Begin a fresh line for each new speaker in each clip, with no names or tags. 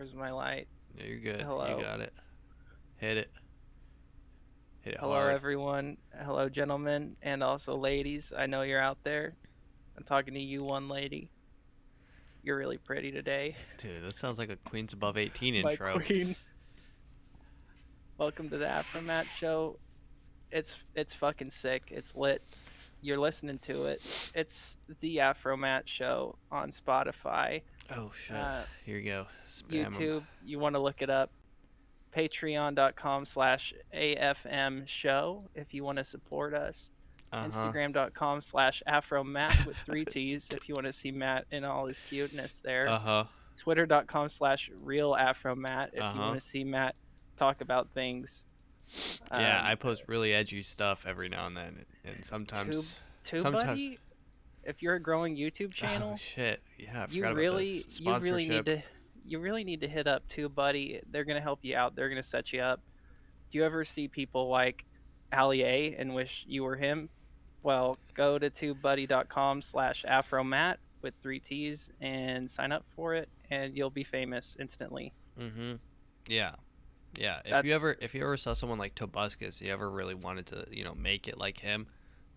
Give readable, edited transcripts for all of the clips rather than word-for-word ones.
Where's my light?
Yeah, you're good. You
Hello.
got it. Hit it. Hit it
Hello,
hard.
everyone. Hello, gentlemen, and also ladies. I know you're out there. I'm talking to you, one lady. You're really pretty today.
Dude, that sounds like a Queens Above 18
My
intro.
queen. Welcome to the AfroMattt show. It's fucking sick. It's lit. You're listening to it. It's the AfroMattt show on Spotify,
Oh, shit.
uh,
Here you go. Spam them.
YouTube. You want to look it up. Patreon.com/AFM show if you want to support us.
Uh-huh.
Instagram.com/AfroMattt with three T's if you want to see Matt in all his cuteness there.
Uh-huh.
Twitter.com/RealAfroMattt if you want
Uh-huh.
to see Matt talk about things.
Yeah,
Um,
I post really edgy stuff every now and then. And
Tube,
sometimes... Sometimes...
TubeBuddy, if you're a growing YouTube
Oh,
channel,
shit. Yeah, I
you
forgot about
really
this.
you really need
Sponsorship.
to you really need to hit up TubeBuddy. They're gonna help you out. They're gonna set you up. Do you ever see people like Ali A and wish you were him? Well, go to tubebuddy.com/AfroMattt with three T's and sign up for it, and you'll be famous instantly.
Mm-hmm. Yeah. Yeah.
That's
If you ever saw someone like Tobuscus, you ever really wanted to, make it like him,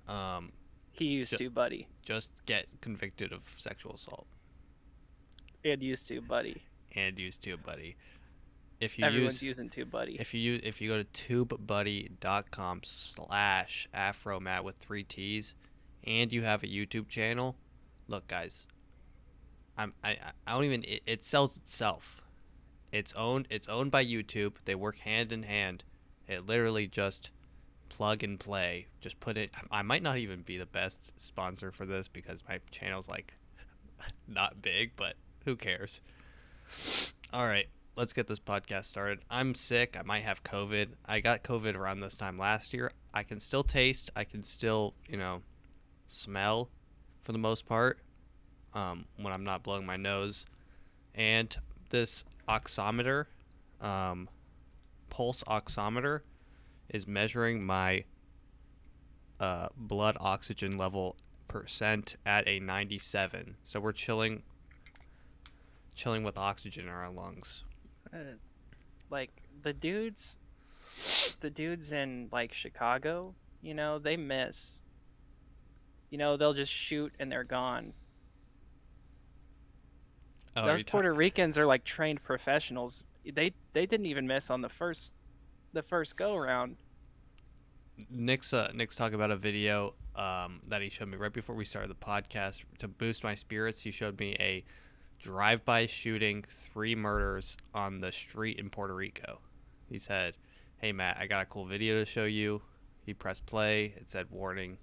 um,
he used
ju-
to, buddy,
just get convicted of sexual assault.
and used to, buddy.
And use TubeBuddy. If you
Everyone's
use
using TubeBuddy.
if you go to tubebuddy.com/afromat with three T's, and you have a YouTube channel, look, guys, I don't even it sells itself. It's owned by YouTube. They work hand in hand. It literally just plug and play. Just put it. I might not even be the best sponsor for this because my channel's like not big, but who cares? All right, let's get this podcast started. I'm sick. I might have COVID. I got COVID around this time last year. I can still taste. I can still, smell for the most part when I'm not blowing my nose. And this oximeter, um, pulse oximeter, is measuring my blood oxygen level percent at a 97. So we're chilling with oxygen in our lungs.
Uh, like the dudes in like Chicago, they miss. They'll just shoot and they're gone.
Oh, are
Those
you talking?
Puerto Ricans are like trained professionals. They didn't even miss on the first go round.
Nick's talking about a video that he showed me right before we started the podcast to boost my spirits. He showed me a drive-by shooting, 3 murders on the street in Puerto Rico. He said, "Hey Matt, I got a cool video to show you." He pressed play. It said warning.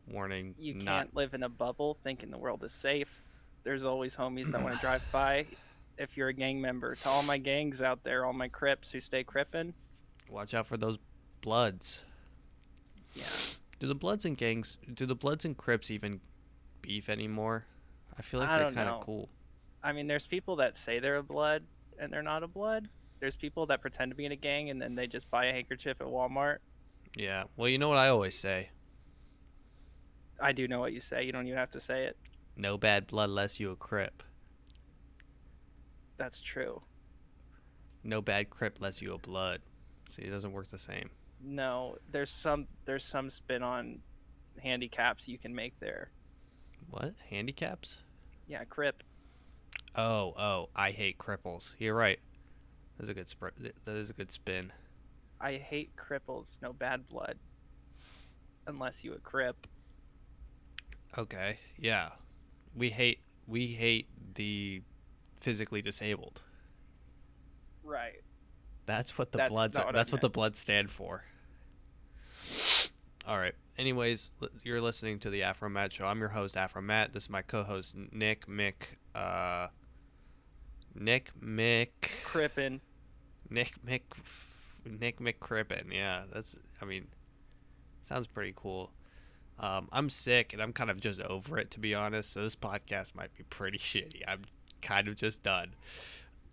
Warning.
You
Not.
can't live in a bubble thinking the world is safe. There's always homies that want to drive by. If you're a gang member, to all my gangs out there, all my Crips who stay crippin',
Watch out for those Bloods.
yeah,
Do the Bloods and Crips even beef anymore? I feel like
I
they're
don't
kind of
know.
cool.
I mean, there's people that say they're a blood and they're not a blood. There's people that pretend to be in a gang and then they just buy a handkerchief at Walmart.
Yeah. Well, you know what I always say.
I do know what you say. You don't even have to say it.
No bad blood less you a Crip.
That's true.
No bad Crip less you a Blood. See, it doesn't work the same.
No, there's some spin on handicaps you can make there.
What? Handicaps?
Yeah, Crip.
Oh, I hate cripples. You're right. That is a good spin.
I hate cripples. No bad blood unless you a Crip.
Okay. Yeah. We hate the physically disabled.
Right.
That's
That's not what I
that's what the
meant.
Bloods stand for. All right. Anyways, you're listening to the AfroMattt Show. I'm your host, AfroMattt. This is my co-host, Nick Mick,
Crippin.
Nick Mick, Nick McCrippen. Yeah, sounds pretty cool. I'm sick and I'm kind of just over it, to be honest. So this podcast might be pretty shitty. I'm kind of just done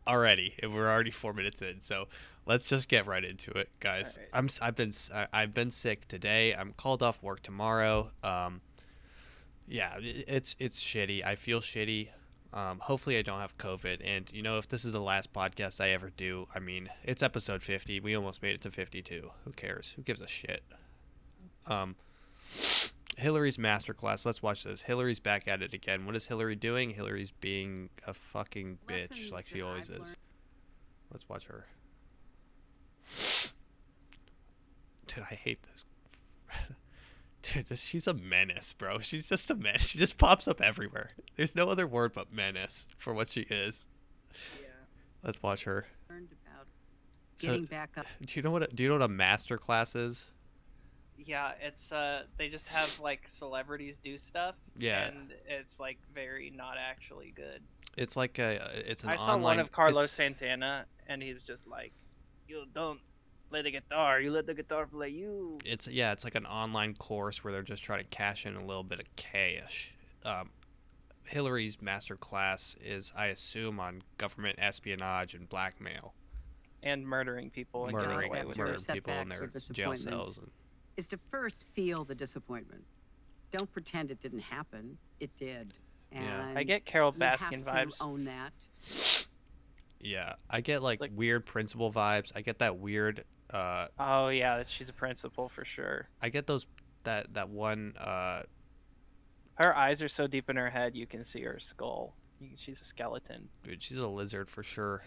already, and we're already 4 minutes in. So let's just get right into it,
All
guys.
right.
I've been sick today. I'm called off work tomorrow. Yeah, it's shitty. I feel shitty. Hopefully, I don't have COVID. And, if this is the last podcast I ever do, I mean, it's episode 50. We almost made it to 52. Who cares? Who gives a shit? Um, Hillary's masterclass. Let's watch this. Hillary's back at it again. What is Hillary doing? Hillary's being a fucking bitch like she always is. Let's watch her. Dude, I hate this. Dude, she's a menace, bro. She's just a menace. She just pops up everywhere. There's no other word but menace for what she is.
Yeah.
Let's watch her.
Learned about getting back up.
Do you know what a master class is?
Yeah, it's they just have like celebrities do stuff.
Yeah.
And it's like very not actually good.
It's like it's an
I saw
online,
one of Carlos Santana, and he's just like, "You don't play the guitar. You let the guitar play you."
It's like an online course where they're just trying to cash in a little bit of cash. Hillary's master class is, I assume, on government espionage and blackmail,
And murdering people and getting away with
murdering
it.
people in their jail cells.
Is to first feel the disappointment. Don't pretend it didn't happen. It did. And
Yeah.
I get Carol
you
Baskin
have
vibes.
to own that.
Yeah, I get like weird principal vibes. I get that weird.
Oh yeah, she's a principal for sure.
I get those that one.
Her eyes are so deep in her head, you can see her skull. She's a skeleton.
Dude, she's a lizard for sure.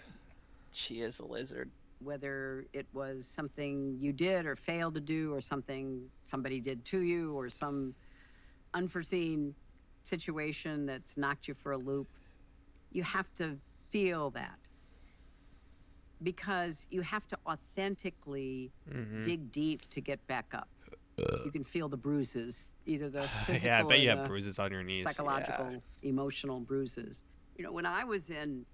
She is a lizard.
Whether it was something you did or failed to do, or something somebody did to you, or some unforeseen situation that's knocked you for a loop, you have to feel that. Because you have to authentically dig deep to get back up. You can feel the bruises, either the physical
Yeah, I bet you
or
have
the
bruises on your knees.
psychological, emotional bruises. When I was in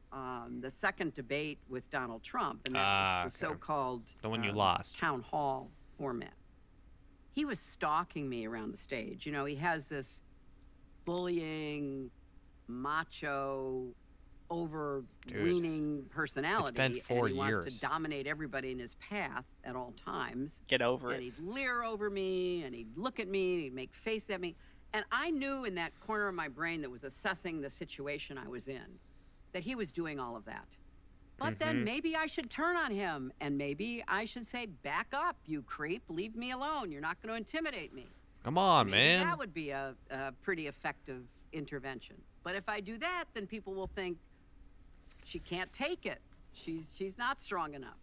the second debate with Donald Trump, and that was the so-called
the one you lost
town hall format, he was stalking me around the stage. He has this bullying, macho, overweening personality.
It's been 4
and he
years.
wants to dominate everybody in his path at all times.
Get over
And
it.
he'd leer over me, and he'd look at me, and he'd make face at me. And I knew in that corner of my brain that was assessing the situation I was in, that he was doing all of that. But then maybe I should turn on him, and maybe I should say, back up, you creep, leave me alone. You're not going to intimidate me.
Come on,
Maybe
man.
that would be a pretty effective intervention. But if I do that, then people will think she can't take it. She's not strong enough.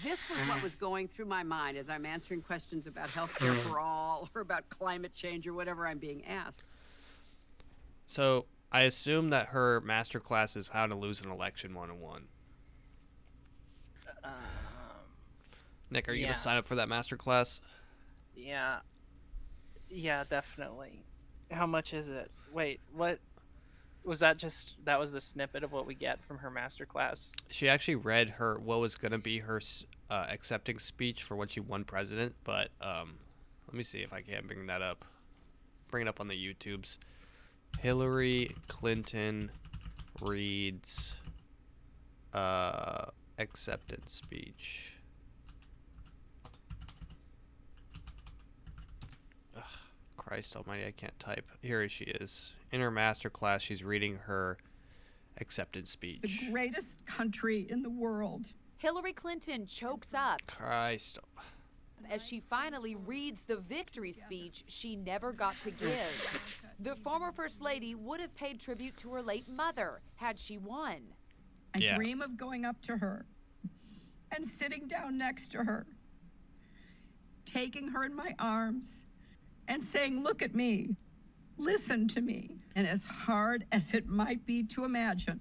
This was what was going through my mind as I'm answering questions about healthcare for all, or about climate change, or whatever I'm being asked.
So I assume that her master class is how to lose an election 101. Nick, are you gonna sign up for that master class?
Yeah. Yeah, definitely. How much is it? Wait, what? Was that that was the snippet of what we get from her masterclass?
She actually read what was going to be her accepting speech for when she won president, but let me see if I can bring that up. Bring it up on the YouTubes. Hillary Clinton reads acceptance speech. Ugh, Christ almighty, I can't type. Here she is. In her master class, she's reading her acceptance speech.
The greatest country in the world.
Hillary Clinton chokes up
Christ.
as she finally reads the victory speech she never got to give. The former First Lady would have paid tribute to her late mother had she won.
I dream of going up to her and sitting down next to her, taking her in my arms and saying, "Look at me, listen to me." And as hard as it might be to imagine,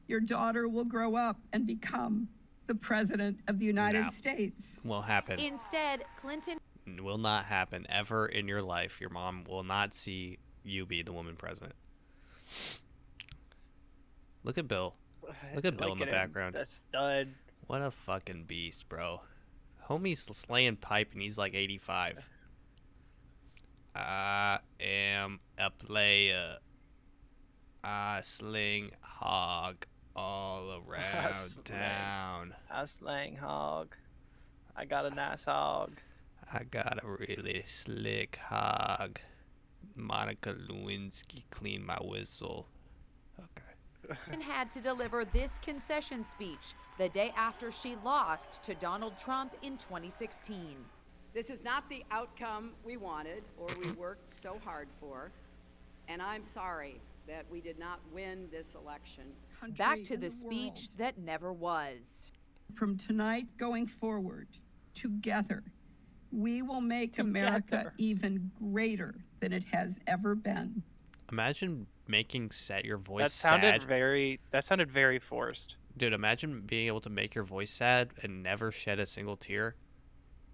your daughter will grow up and become the president of the United States.
Won't happen.
Instead, Clinton
Will not happen ever in your life. Your mom will not see you be the woman president. Look at Bill. Look at Bill in the background.
The stud.
What a fucking beast, bro. Homie's slaying pipe and he's like 85. I am a player. I sling hog all around town.
I slang hog. I got a nice hog.
I got a really slick hog. Monica Lewinsky cleaned my whistle.
and had to deliver this concession speech the day after she lost to Donald Trump in 2016.
This is not the outcome we wanted or we worked so hard for, and I'm sorry that we did not win this election.
Back to the speech that never was.
From tonight going forward, together, we will make America even greater than it has ever been.
Imagine making your voice
That sounded
sad.
that sounded very forced.
Dude, imagine being able to make your voice sad and never shed a single tear.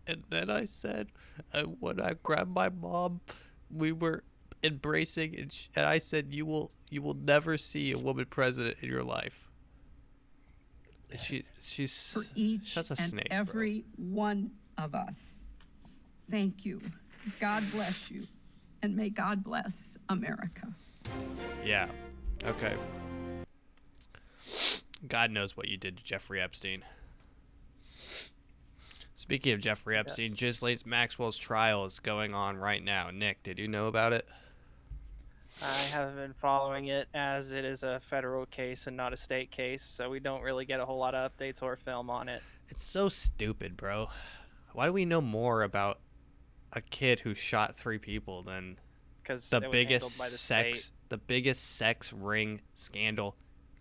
And then I said, when I grabbed my mom, we were embracing, and I said, you will never see a woman president in your life. She's
for each
such a
and
snake,
every one of us. Thank you. God bless you, and may God bless America.
Yeah. Okay. God knows what you did to Jeffrey Epstein. Speaking of Jeffrey Epstein,
Yes.
Ghislaine Maxwell's trial is going on right now. Nick, did you know about it?
I haven't been following it as it is a federal case and not a state case, so we don't really get a whole lot of updates or film on it.
It's so stupid, bro. Why do we know more about a kid who shot 3 people than
Because
the
it was
biggest
handled by the state.
the biggest sex ring scandal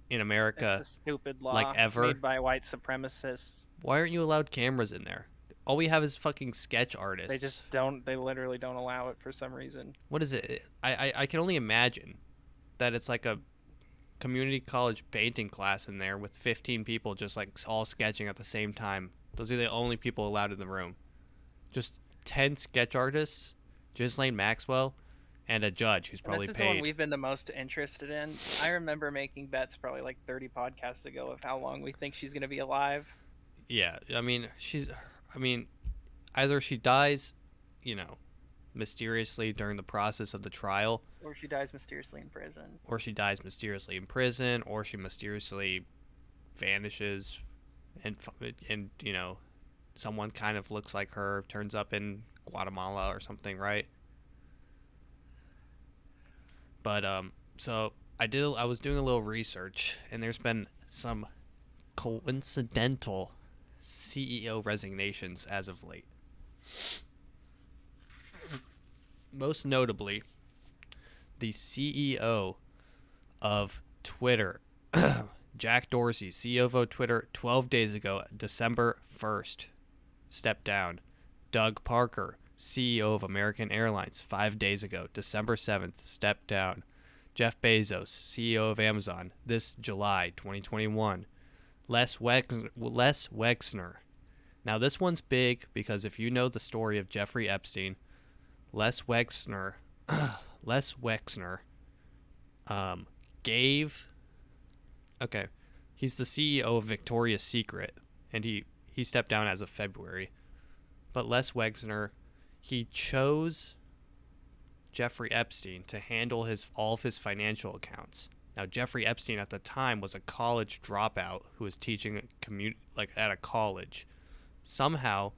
in America?
It's a stupid law
like ever.
made by white supremacists.
Why aren't you allowed cameras in there? All we have is fucking sketch artists.
They just don't. They literally don't allow it for some reason.
What is it? I can only imagine that it's like a community college painting class in there with 15 people just like all sketching at the same time. Those are the only people allowed in the room. Just 10 sketch artists, Ghislaine Maxwell, and a judge who's
And
probably
this is the one
paid.
we've been the most interested in. I remember making bets probably like 30 podcasts ago of how long we think she's going to be alive.
Yeah, I mean, either she dies, mysteriously during the process of the trial,
Or she dies mysteriously in prison.
or she dies mysteriously in prison, or she mysteriously vanishes, and someone kind of looks like her turns up in Guatemala or something, right? But so I was doing a little research, and there's been some coincidental CEO resignations as of late. Most notably, the CEO of Twitter, Jack Dorsey, CEO of Twitter 12 days ago, December 1st, stepped down. Doug Parker, CEO of American Airlines, 5 days ago, December 7th, stepped down. Jeff Bezos, CEO of Amazon, this July 2021. Les Wexner. Now this one's big because if you know the story of Jeffrey Epstein, Les Wexner he's the CEO of Victoria's Secret, and he stepped down as of February. But Les Wexner, he chose Jeffrey Epstein to handle all of his financial accounts. Now, Jeffrey Epstein at the time was a college dropout who was teaching at a college. Somehow,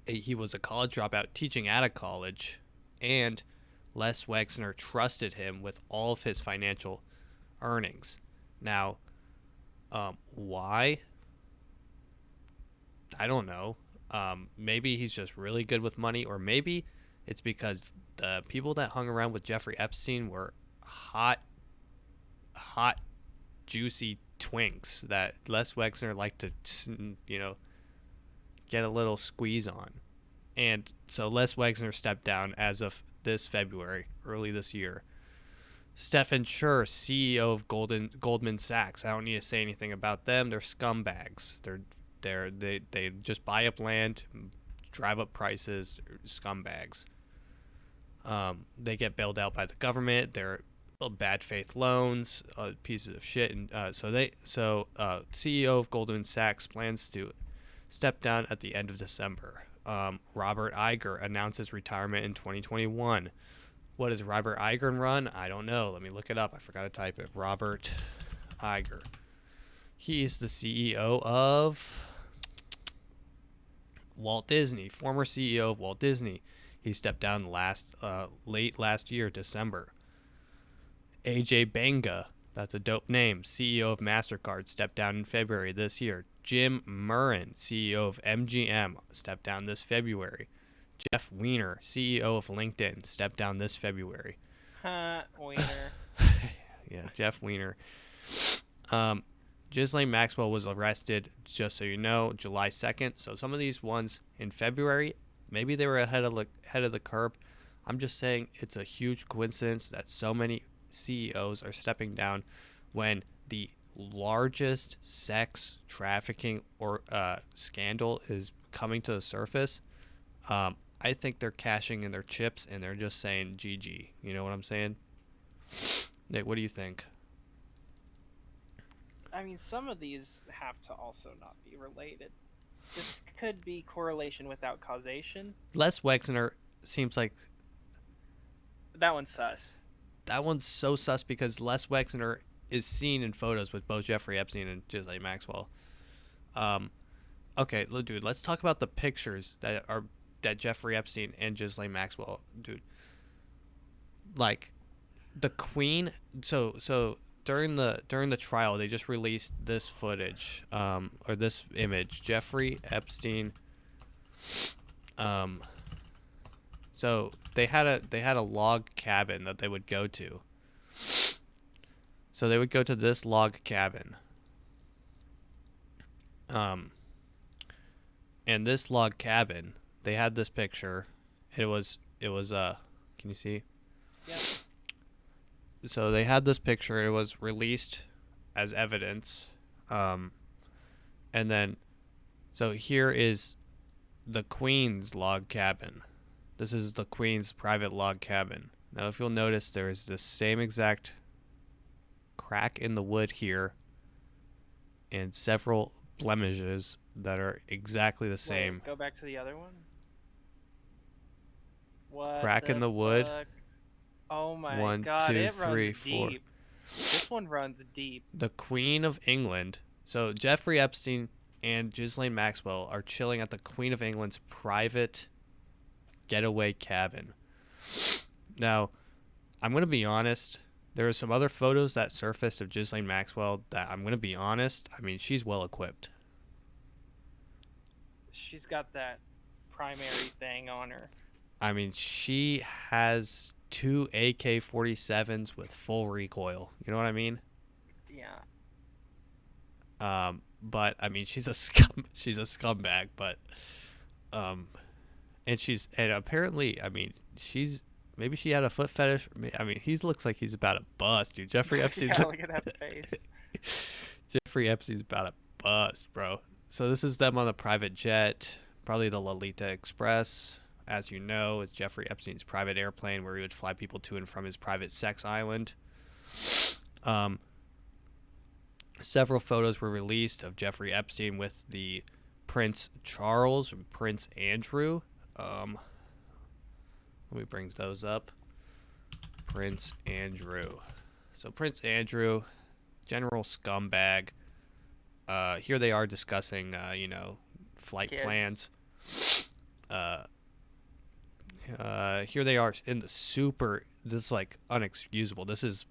he was a college dropout teaching at a college, and Les Wexner trusted him with all of his financial earnings. Now, why? I don't know. Maybe he's just really good with money, or maybe it's because the people that hung around with Jeffrey Epstein were hot, juicy twinks that Les Wexner liked to, get a little squeeze on. And so Les Wexner stepped down as of this February, early this year. Stephen Schur, CEO of Goldman Sachs. I don't need to say anything about them. They're scumbags. They just buy up land, drive up prices. Scumbags. They get bailed out by the government. They're bad faith loans, pieces of shit. And CEO of Goldman Sachs plans to step down at the end of December. Robert Iger announces retirement in 2021. What does Robert Iger run? I don't know. Let me look it up. I forgot to type it. Robert Iger. He is the CEO of Walt Disney, former CEO of Walt Disney. He stepped down late last year, December. AJ Banga, That's a dope name. CEO of MasterCard stepped down in February this year. Jim Murren, CEO of MGM, stepped down this February. Jeff Weiner, CEO of LinkedIn, stepped down this February.
Wiener.
Yeah, Jeff Weiner. Ghislaine Maxwell was arrested, just so you know, July 2nd. So some of these ones in February, maybe they were ahead of the curve. I'm just saying it's a huge coincidence that so many CEOs are stepping down when the largest sex trafficking or scandal is coming to the surface. I think they're cashing in their chips and they're just saying GG. You know what I'm saying? Nick, what do you think?
I mean, some of these have to also not be related. This could be correlation without causation.
Les Wexner seems like
That one's sus.
that one's so sus because Les Wexner is seen in photos with both Jeffrey Epstein and Ghislaine Maxwell. Okay, dude, let's talk about the pictures that Jeffrey Epstein and Ghislaine Maxwell, dude. Like, the Queen. So during the trial, they just released this footage, or this image. Jeffrey Epstein. So they had a log cabin that they would go to. So they would go to this log cabin. And this log cabin, they had this picture. It was can you see?
Yeah.
So they had this picture. It was released as evidence. And then, so here is the Queen's log cabin. This is the Queen's private log cabin. Now, if you'll notice, there is the same exact crack in the wood here and several blemishes that are exactly the same.
Wait, go back to the other one. What
Crack in the wood.
fuck? Oh my
1,
god,
2,
it
3,
runs
4.
deep. This one runs deep.
The Queen of England. So Jeffrey Epstein and Ghislaine Maxwell are chilling at the Queen of England's private getaway cabin. Now, I'm going to be honest. There are some other photos that surfaced of Ghislaine Maxwell that I'm going to be honest. I mean, she's well equipped.
She's got that primary thing on her.
I mean, she has 2 AK-47s with full recoil. You know what I mean?
Yeah.
But I mean, she's a scumbag. But and apparently, I mean, maybe she had a foot fetish. I mean, he looks like he's about to bust, dude. Jeffrey Epstein.
Yeah, look at that face.
Jeffrey Epstein's about to bust, bro. So this is them on the private jet, probably the Lolita Express. As you know, it's Jeffrey Epstein's private airplane where he would fly people to and from his private sex island. Several photos were released of Jeffrey Epstein with the Prince Charles and Prince Andrew. Let me bring those up. Prince Andrew. So Prince Andrew, general scumbag. Here they are discussing, flight
Kids.
plans. Here they are in the super. This is like unexcusable. This is,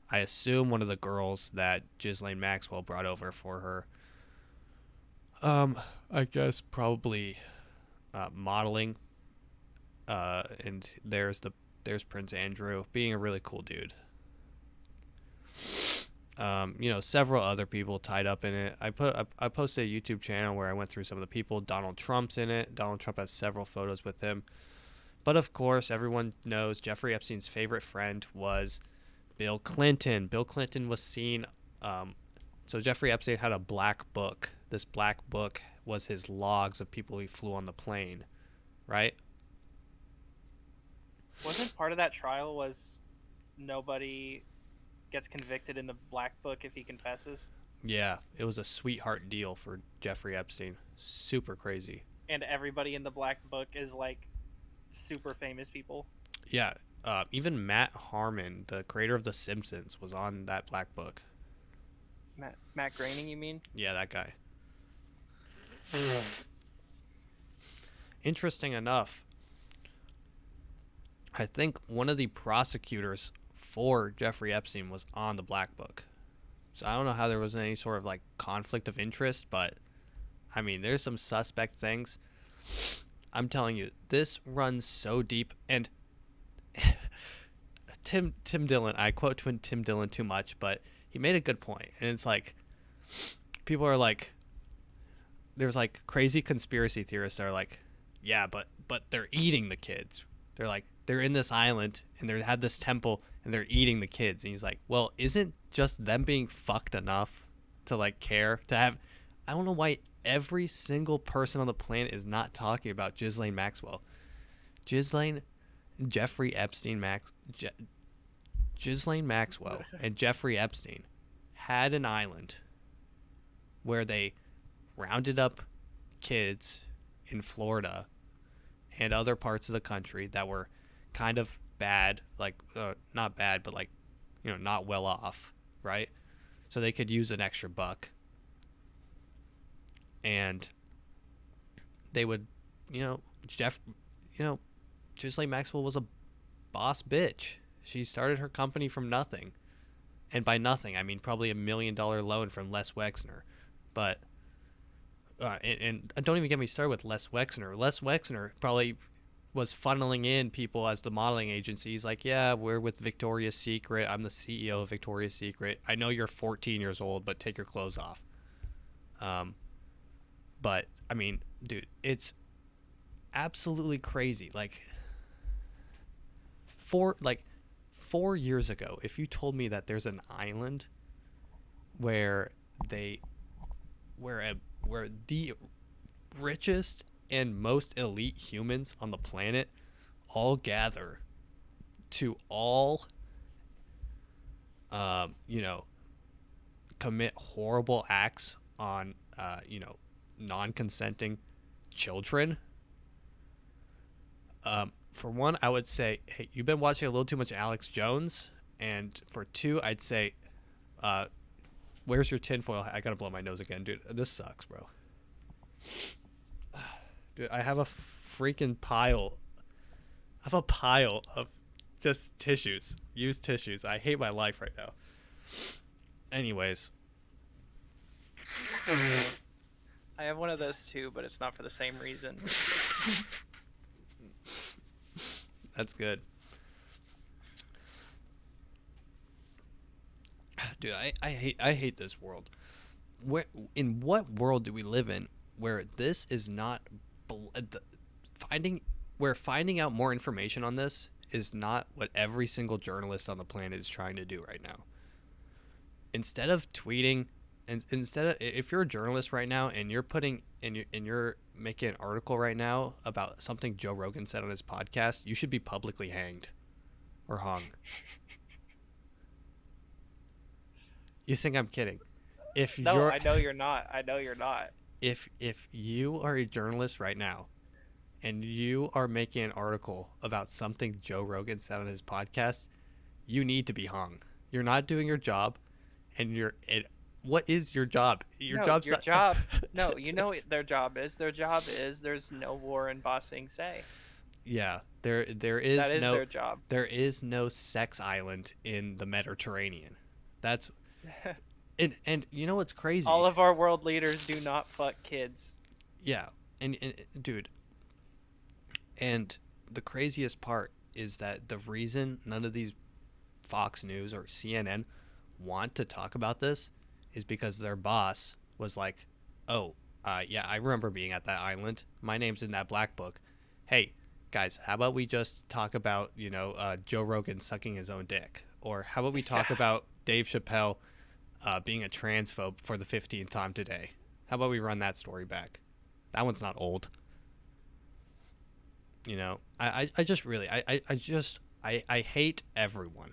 I assume, one of the girls that Ghislaine Maxwell brought over for her. I guess probably modeling. And there's Prince Andrew being a really cool dude. Several other people tied up in it. I posted a YouTube channel where I went through some of the people. Donald Trump's in it. Donald Trump has several photos with him. But of course, everyone knows Jeffrey Epstein's favorite friend was Bill Clinton. Bill Clinton was seen. So Jeffrey Epstein had a black book. This black book was his logs of people he flew on the plane, right?
Wasn't part of that trial was nobody gets convicted in the black book if he confesses?
Yeah, it was a sweetheart deal for Jeffrey Epstein. Super crazy.
And everybody in the black book is like super famous people.
Yeah, even Matt Harmon, the creator of The Simpsons, was on that black book.
Matt Groening, you mean?
Yeah, that guy. Interesting enough, I think one of the prosecutors before Jeffrey Epstein was on the Black Book. So I don't know how there was any sort of like conflict of interest, but I mean, there's some suspect things. I'm telling you, this runs so deep. And Tim Dillon, I quote Tim Dillon too much, but he made a good point. And it's like, people are like, there's like crazy conspiracy theorists that are like, yeah, but they're eating the kids. They're like, they're in this island and they have this temple and they're eating the kids. And he's like, well, isn't just them being fucked enough to like care to have? I don't know why every single person on the planet is not talking about Ghislaine Maxwell. Ghislaine Maxwell and Jeffrey Epstein had an island where they rounded up kids in Florida and other parts of the country that were kind of bad, like not bad, but like, you know, not well off, right? So they could use an extra buck. And they would, Ghislaine Maxwell was a boss bitch. She started her company from nothing. And by nothing, I mean probably $1 million loan from Les Wexner. But, and don't even get me started with Les Wexner. Les Wexner probably was funneling in people as the modeling agencies. Like, yeah, we're with Victoria's Secret. I'm the CEO of Victoria's Secret. I know you're 14 years old, but take your clothes off. But, I mean, dude, it's absolutely crazy. Like, 4 years ago, if you told me that there's an island where the richest and most elite humans on the planet all gather to all, commit horrible acts on, non-consenting children. For one, I would say, hey, you've been watching a little too much Alex Jones. And for two, I'd say, where's your tinfoil? I gotta blow my nose again, dude. This sucks, bro. Dude, I have a freaking pile. I have a pile of just tissues, used tissues. I hate my life right now. Anyways.
I have one of those too, but it's not for the same reason.
That's good. Dude, I hate this world. In what world do we live in where this is not finding out more information on this is not what every single journalist on the planet is trying to do right now? Instead of tweeting, and instead of, if you're a journalist right now and you're putting and you're making an article right now about something Joe Rogan said on his podcast, you should be publicly hanged or hung. You think I'm kidding?
I know you're not.
If you are a journalist right now and you are making an article about something Joe Rogan said on his podcast, you need to be hung. You're not doing your job, and what is your job? Job's
your
not...
job. No, you know what their job is. Their job is there's no war in Ba Sing Se.
Yeah, there is
that is
no
their job.
There is no sex island in the Mediterranean. That's and you know what's crazy?
All of our world leaders do not fuck kids.
Yeah, and dude, and the craziest part is that the reason none of these Fox News or CNN want to talk about this is because their boss was like, oh, yeah, I remember being at that island. My name's in that black book. Hey, guys, how about we just talk about, Joe Rogan sucking his own dick? Or how about we talk about Dave Chappelle being a transphobe for the 15th time today? How about we run that story back? That one's not old. I hate everyone.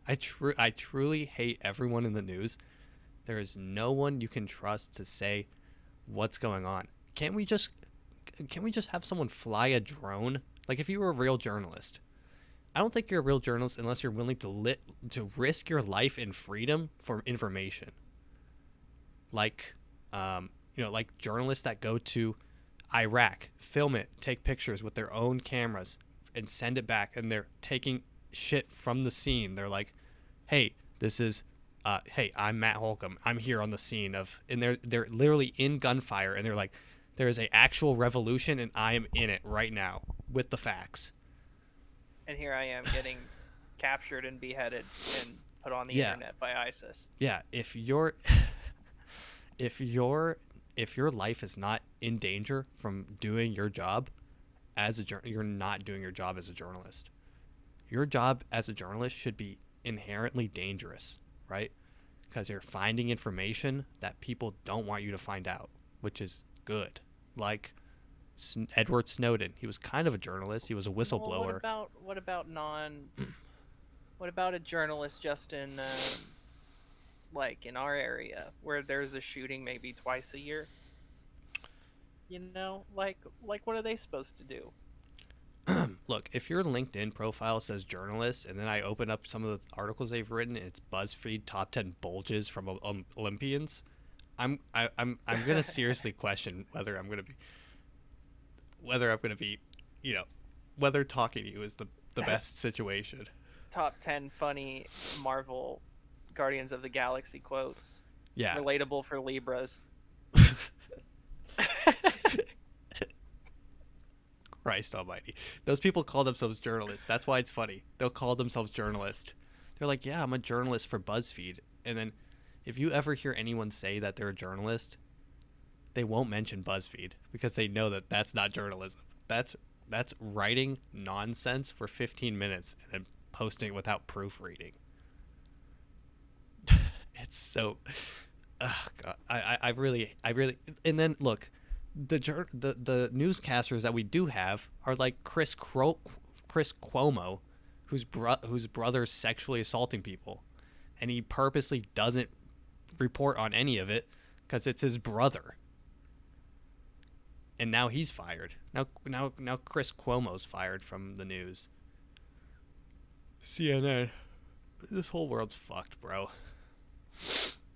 I truly hate everyone in the news. There is no one you can trust to say what's going on. Can't we just have someone fly a drone? Like, if you were a real journalist, I don't think you're a real journalist unless you're willing to risk your life and freedom for information. Like, like journalists that go to Iraq, film it, take pictures with their own cameras, and send it back, and they're taking shit from the scene. They're like, hey, hey, I'm Matt Holcomb. I'm here on the scene of, and they're literally in gunfire, and they're like, there is a actual revolution, and I am in it right now with the facts.
And here I am getting captured and beheaded and put on the
Yeah.
internet by ISIS.
Yeah, if your life is not in danger from doing your job you're not doing your job as a journalist. Your job as a journalist should be inherently dangerous, right? Because you're finding information that people don't want you to find out, which is good. Like Edward Snowden, he was kind of a journalist. He was a whistleblower.
Well, what about a journalist just in like in our area where there's a shooting maybe twice a year? Like what are they supposed to do?
Look, if your LinkedIn profile says journalist, and then I open up some of the articles they've written, and it's BuzzFeed top 10 bulges from Olympians, I'm gonna seriously question whether I'm gonna be, whether talking to you is the best situation.
Top 10 funny Marvel Guardians of the Galaxy quotes.
Yeah.
Relatable for Libras.
Christ almighty. Those people call themselves journalists. That's why it's funny. They'll call themselves journalists. They're like, yeah, I'm a journalist for BuzzFeed. And then if you ever hear anyone say that they're a journalist, they won't mention BuzzFeed because they know that that's not journalism. That's writing nonsense for 15 minutes and then posting it without proofreading. It's so... Oh, God. I really... And then, look... The newscasters that we do have are like Chris Cuomo, whose brother's sexually assaulting people, and he purposely doesn't report on any of it because it's his brother. And now he's fired. Now Chris Cuomo's fired from the news. CNN. This whole world's fucked, bro.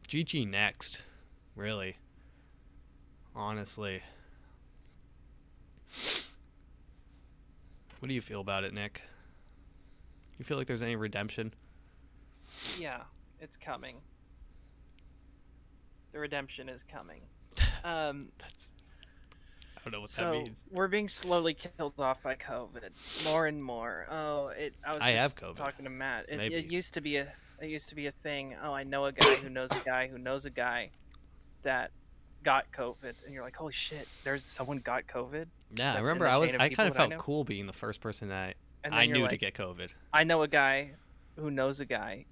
GG next. Really. Honestly. What do you feel about it, Nick? You feel like there's any redemption?
Yeah, it's coming. The redemption is coming.
I don't know what that means.
We're being slowly killed off by COVID, more and more. I
have COVID.
Talking to Matt.
Maybe.
It used to be a thing. Oh, I know a guy who knows a guy who knows a guy that got COVID, and you're like, holy shit, there's someone got COVID.
Yeah, I remember I kind of felt cool being the first person that I knew to get COVID.
I know a guy who knows a guy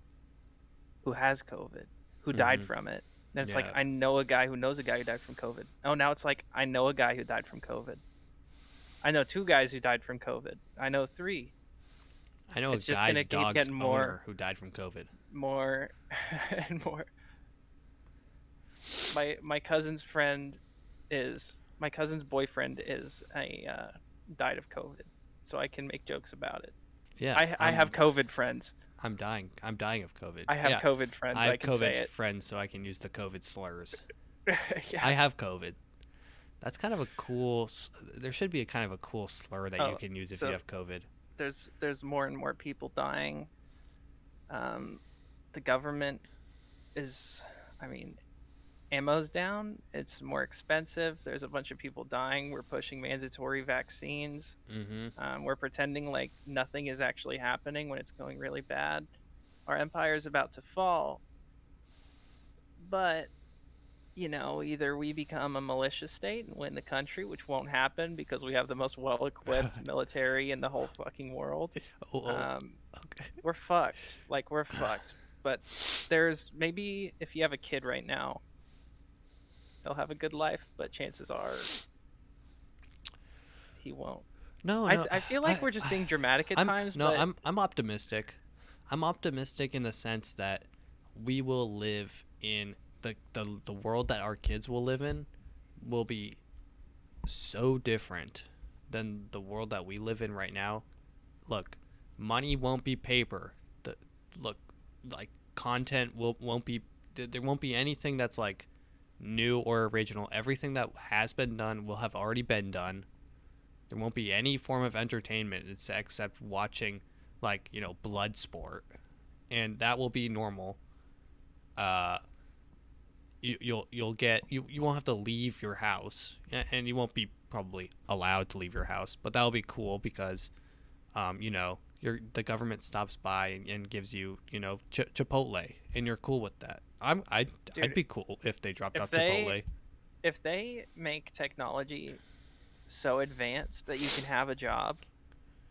who has COVID, who died from it. And it's like, I know a guy who knows a guy who died from COVID. Oh, now it's like, I know a guy who died from COVID. I know 2 guys who died from COVID. I know 3.
I know
it's
a guy's dog's owner who died from COVID.
More and more. My cousin's boyfriend is died of COVID, so I can make jokes about it.
Yeah,
I have COVID friends.
I'm dying of COVID.
I have COVID friends.
I have
can
COVID
say it.
friends, so I can use the COVID slurs.
Yeah.
I have COVID. That's kind of a cool. There should be a kind of a cool slur that you can use if you have COVID.
There's more and more people dying. The government is, ammo's down. It's more expensive. There's a bunch of people dying. We're pushing mandatory vaccines. We're pretending like nothing is actually happening when it's going really bad. Our empire is about to fall. But, either we become a militia state and win the country, which won't happen because we have the most well-equipped military in the whole fucking world.
Okay.
We're fucked. We're fucked. But there's maybe if you have a kid right now, he'll have a good life, but chances are he won't.
No,
I feel like we're just being dramatic at times.
No,
but...
I'm optimistic. I'm optimistic in the sense that we will live in the world that our kids will live in will be so different than the world that we live in right now. Look, money won't be paper. Content won't be. There won't be anything that's like new or original. Everything that has been done will have already been done. There won't be any form of entertainment except watching like, you know, blood sport, and that will be normal. Uh, you won't have to leave your house, and you won't be probably allowed to leave your house, but that'll be cool because, you know, the government stops by and gives you, you know, Chipotle, and you're cool with that. I'd
Dude,
be cool if they dropped
if
off
they
Chipotle.
if they make technology so advanced that you can have a job,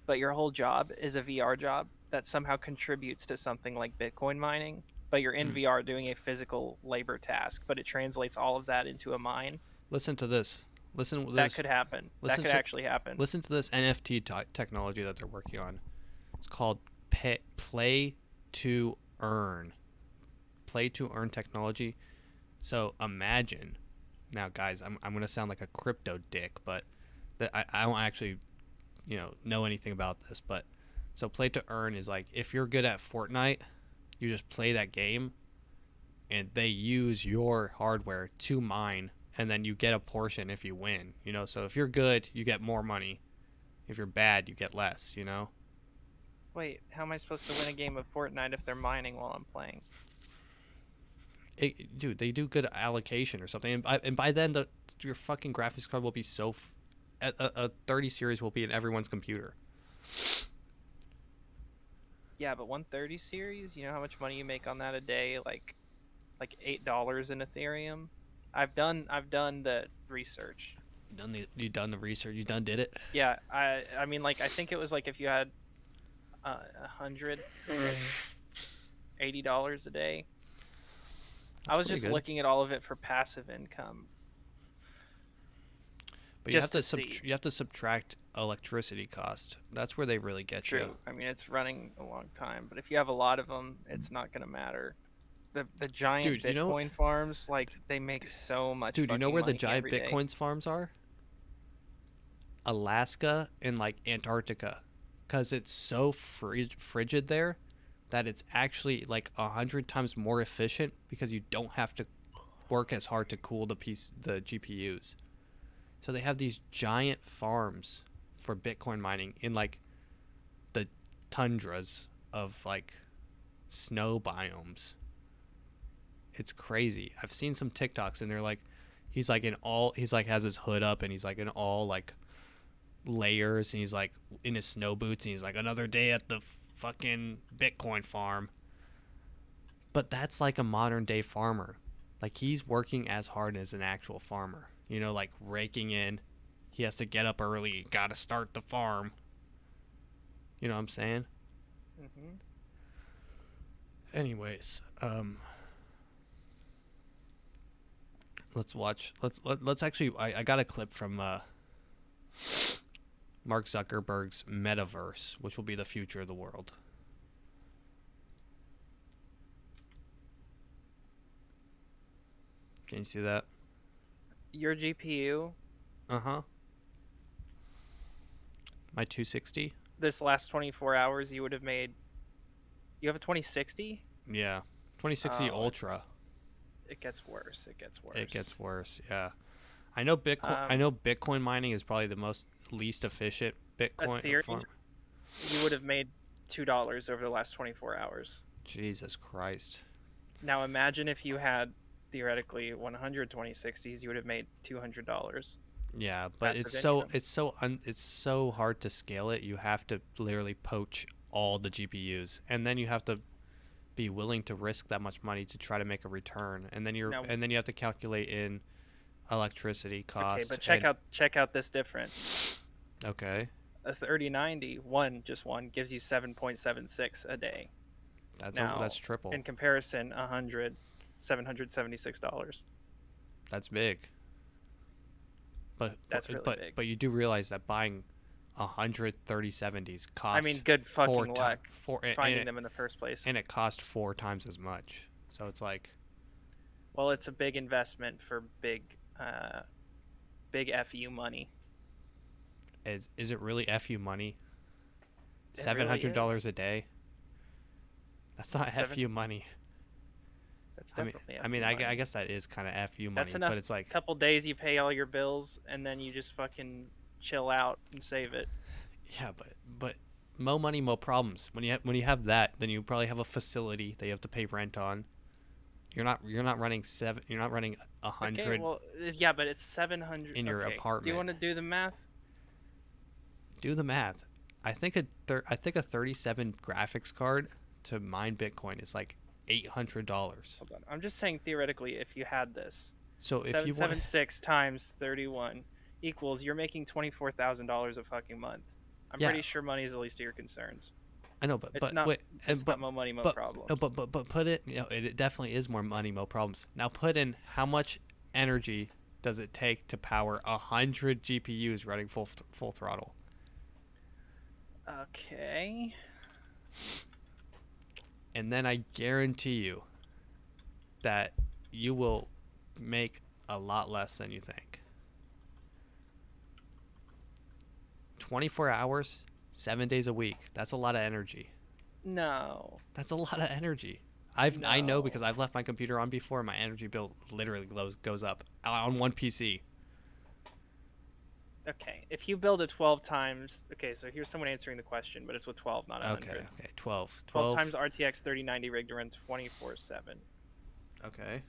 but your whole job is a VR job that somehow contributes to something like Bitcoin mining, but you're in
Mm.
VR doing a physical labor task, but it translates all of that into a mine.
Listen to this. Listen to
That
this.
could happen. That
Listen
could
to
actually happen.
listen to this NFT technology that they're working on. It's called play to earn. Play to earn technology. So imagine, now guys, I'm gonna sound like a crypto dick, but I don't actually, you know anything about this, but so play to earn is like, if you're good at Fortnite, you just play that game, and they use your hardware to mine, and then you get a portion if you win. You know, so if you're good, you get more money. If you're bad, you get less. You know.
Wait, how am I supposed to win a game of Fortnite if they're mining while I'm playing?
Dude, they do good allocation or something, and by then your fucking graphics card will be a 30 series will be in everyone's computer.
Yeah, but 130 series, you know how much money you make on that a day? Like $8 in Ethereum. I've done the research.
You done the research? You done did it?
Yeah, I mean, like, I think it was like if you had $100, $80 a day. I was just
good.
looking at all of it for passive income.
But you have to subtract electricity cost. That's where they really get
True.
you.
I mean, it's running a long time, but if you have a lot of them, it's not going to matter. The giant Bitcoin farms, like, they make so much.
Dude, you know where the
money
giant
every day.
Bitcoin farms are? Alaska and like Antarctica, because it's so frigid there that it's actually like 100 times more efficient because you don't have to work as hard to cool the GPUs. So they have these giant farms for Bitcoin mining in like the tundras of like snow biomes. It's crazy. I've seen some TikToks and they're like, he's like has his hood up and he's like in all like layers, and he's like in his snow boots, and he's like, another day at the fucking Bitcoin farm. But that's like a modern day farmer. Like, he's working as hard as an actual farmer, you know, like raking in. He has to get up early, gotta start the farm. You know what I'm saying?
Mm-hmm.
Anyways, let's actually, I got a clip from Mark Zuckerberg's MetaVerse, which will be the future of the world. Can you see that?
Your GPU.
Uh-huh. My 260?
This last 24 hours, you would have made. You have a 2060?
Yeah. 2060 Ultra.
It gets worse. It gets worse.
It gets worse, yeah. I know Bitcoin mining is probably the least efficient Bitcoin
Ethereum,
farm.
You would have made $2 over the last 24 hours.
Jesus Christ.
Now imagine if you had theoretically 100 2060s, you would have made $200.
Yeah, but
Passive
it's so hard to scale it. You have to literally poach all the GPUs, and then you have to be willing to risk that much money to try to make a return, and then you have to calculate in electricity cost.
Okay, but check out this difference.
Okay.
A 3090 just one gives you 7.76 a day.
That's triple.
In comparison, $776.
That's big. But
that's really big.
But you do realize that buying 100 3070s cost.
I mean, good fucking luck finding them in the first place.
And it cost 4 times as much. So it's like,
well, it's a big investment for big FU money.
Is it really FU money?
$700
$700 a day? That's not FU money.
That's definitely
I mean, I guess that is kind of FU money,
that's enough.
But it's like
a couple days you pay all your bills and then you just fucking chill out and save it.
Yeah, but mo money, mo problems. When you have that, then you probably have a facility that you have to pay rent on. You're not running You're not running 100.
Okay, well, yeah, but it's 700
in your
okay.
apartment.
Do you want to do the math?
Do the math. I think a 37 graphics card to mine Bitcoin is like $800.
Hold on. I'm just saying theoretically, if you had this,
So if you want
776 times 31 equals you're making $24,000 a fucking month. I'm
Yeah.
pretty sure money is the least of your concerns.
I know, but
It's not.
wait,
It's
but
not more money, more
but
problems.
no, but put it. It definitely is more money, more problems. Now put in how much energy does it take to power 100 GPUs running full throttle?
Okay.
And then I guarantee you that you will make a lot less than you think. 24 hours, 7 days a week. That's a lot of energy.
No.
That's a lot of energy. I know
No.
because I've left my computer on before. My energy bill literally goes up on one PC.
Okay. If you build it 12 times. Okay, so here's someone answering the question, but it's with 12, not 100.
Okay, 12.
12 times RTX 3090 rig to run 24/7.
Okay.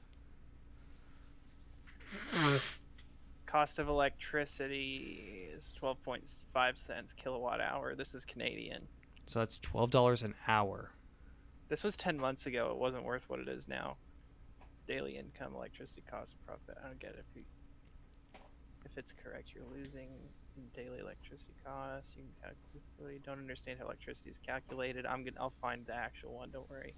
Cost of electricity is 12.5 cents kilowatt hour. This is Canadian.
So that's $12 an hour.
This was 10 months ago. It wasn't worth what it is now. Daily income, electricity cost, profit. I don't get it. If it's correct, you're losing daily electricity costs. You can calculate. Don't understand how electricity is calculated. I'll find the actual one. Don't worry.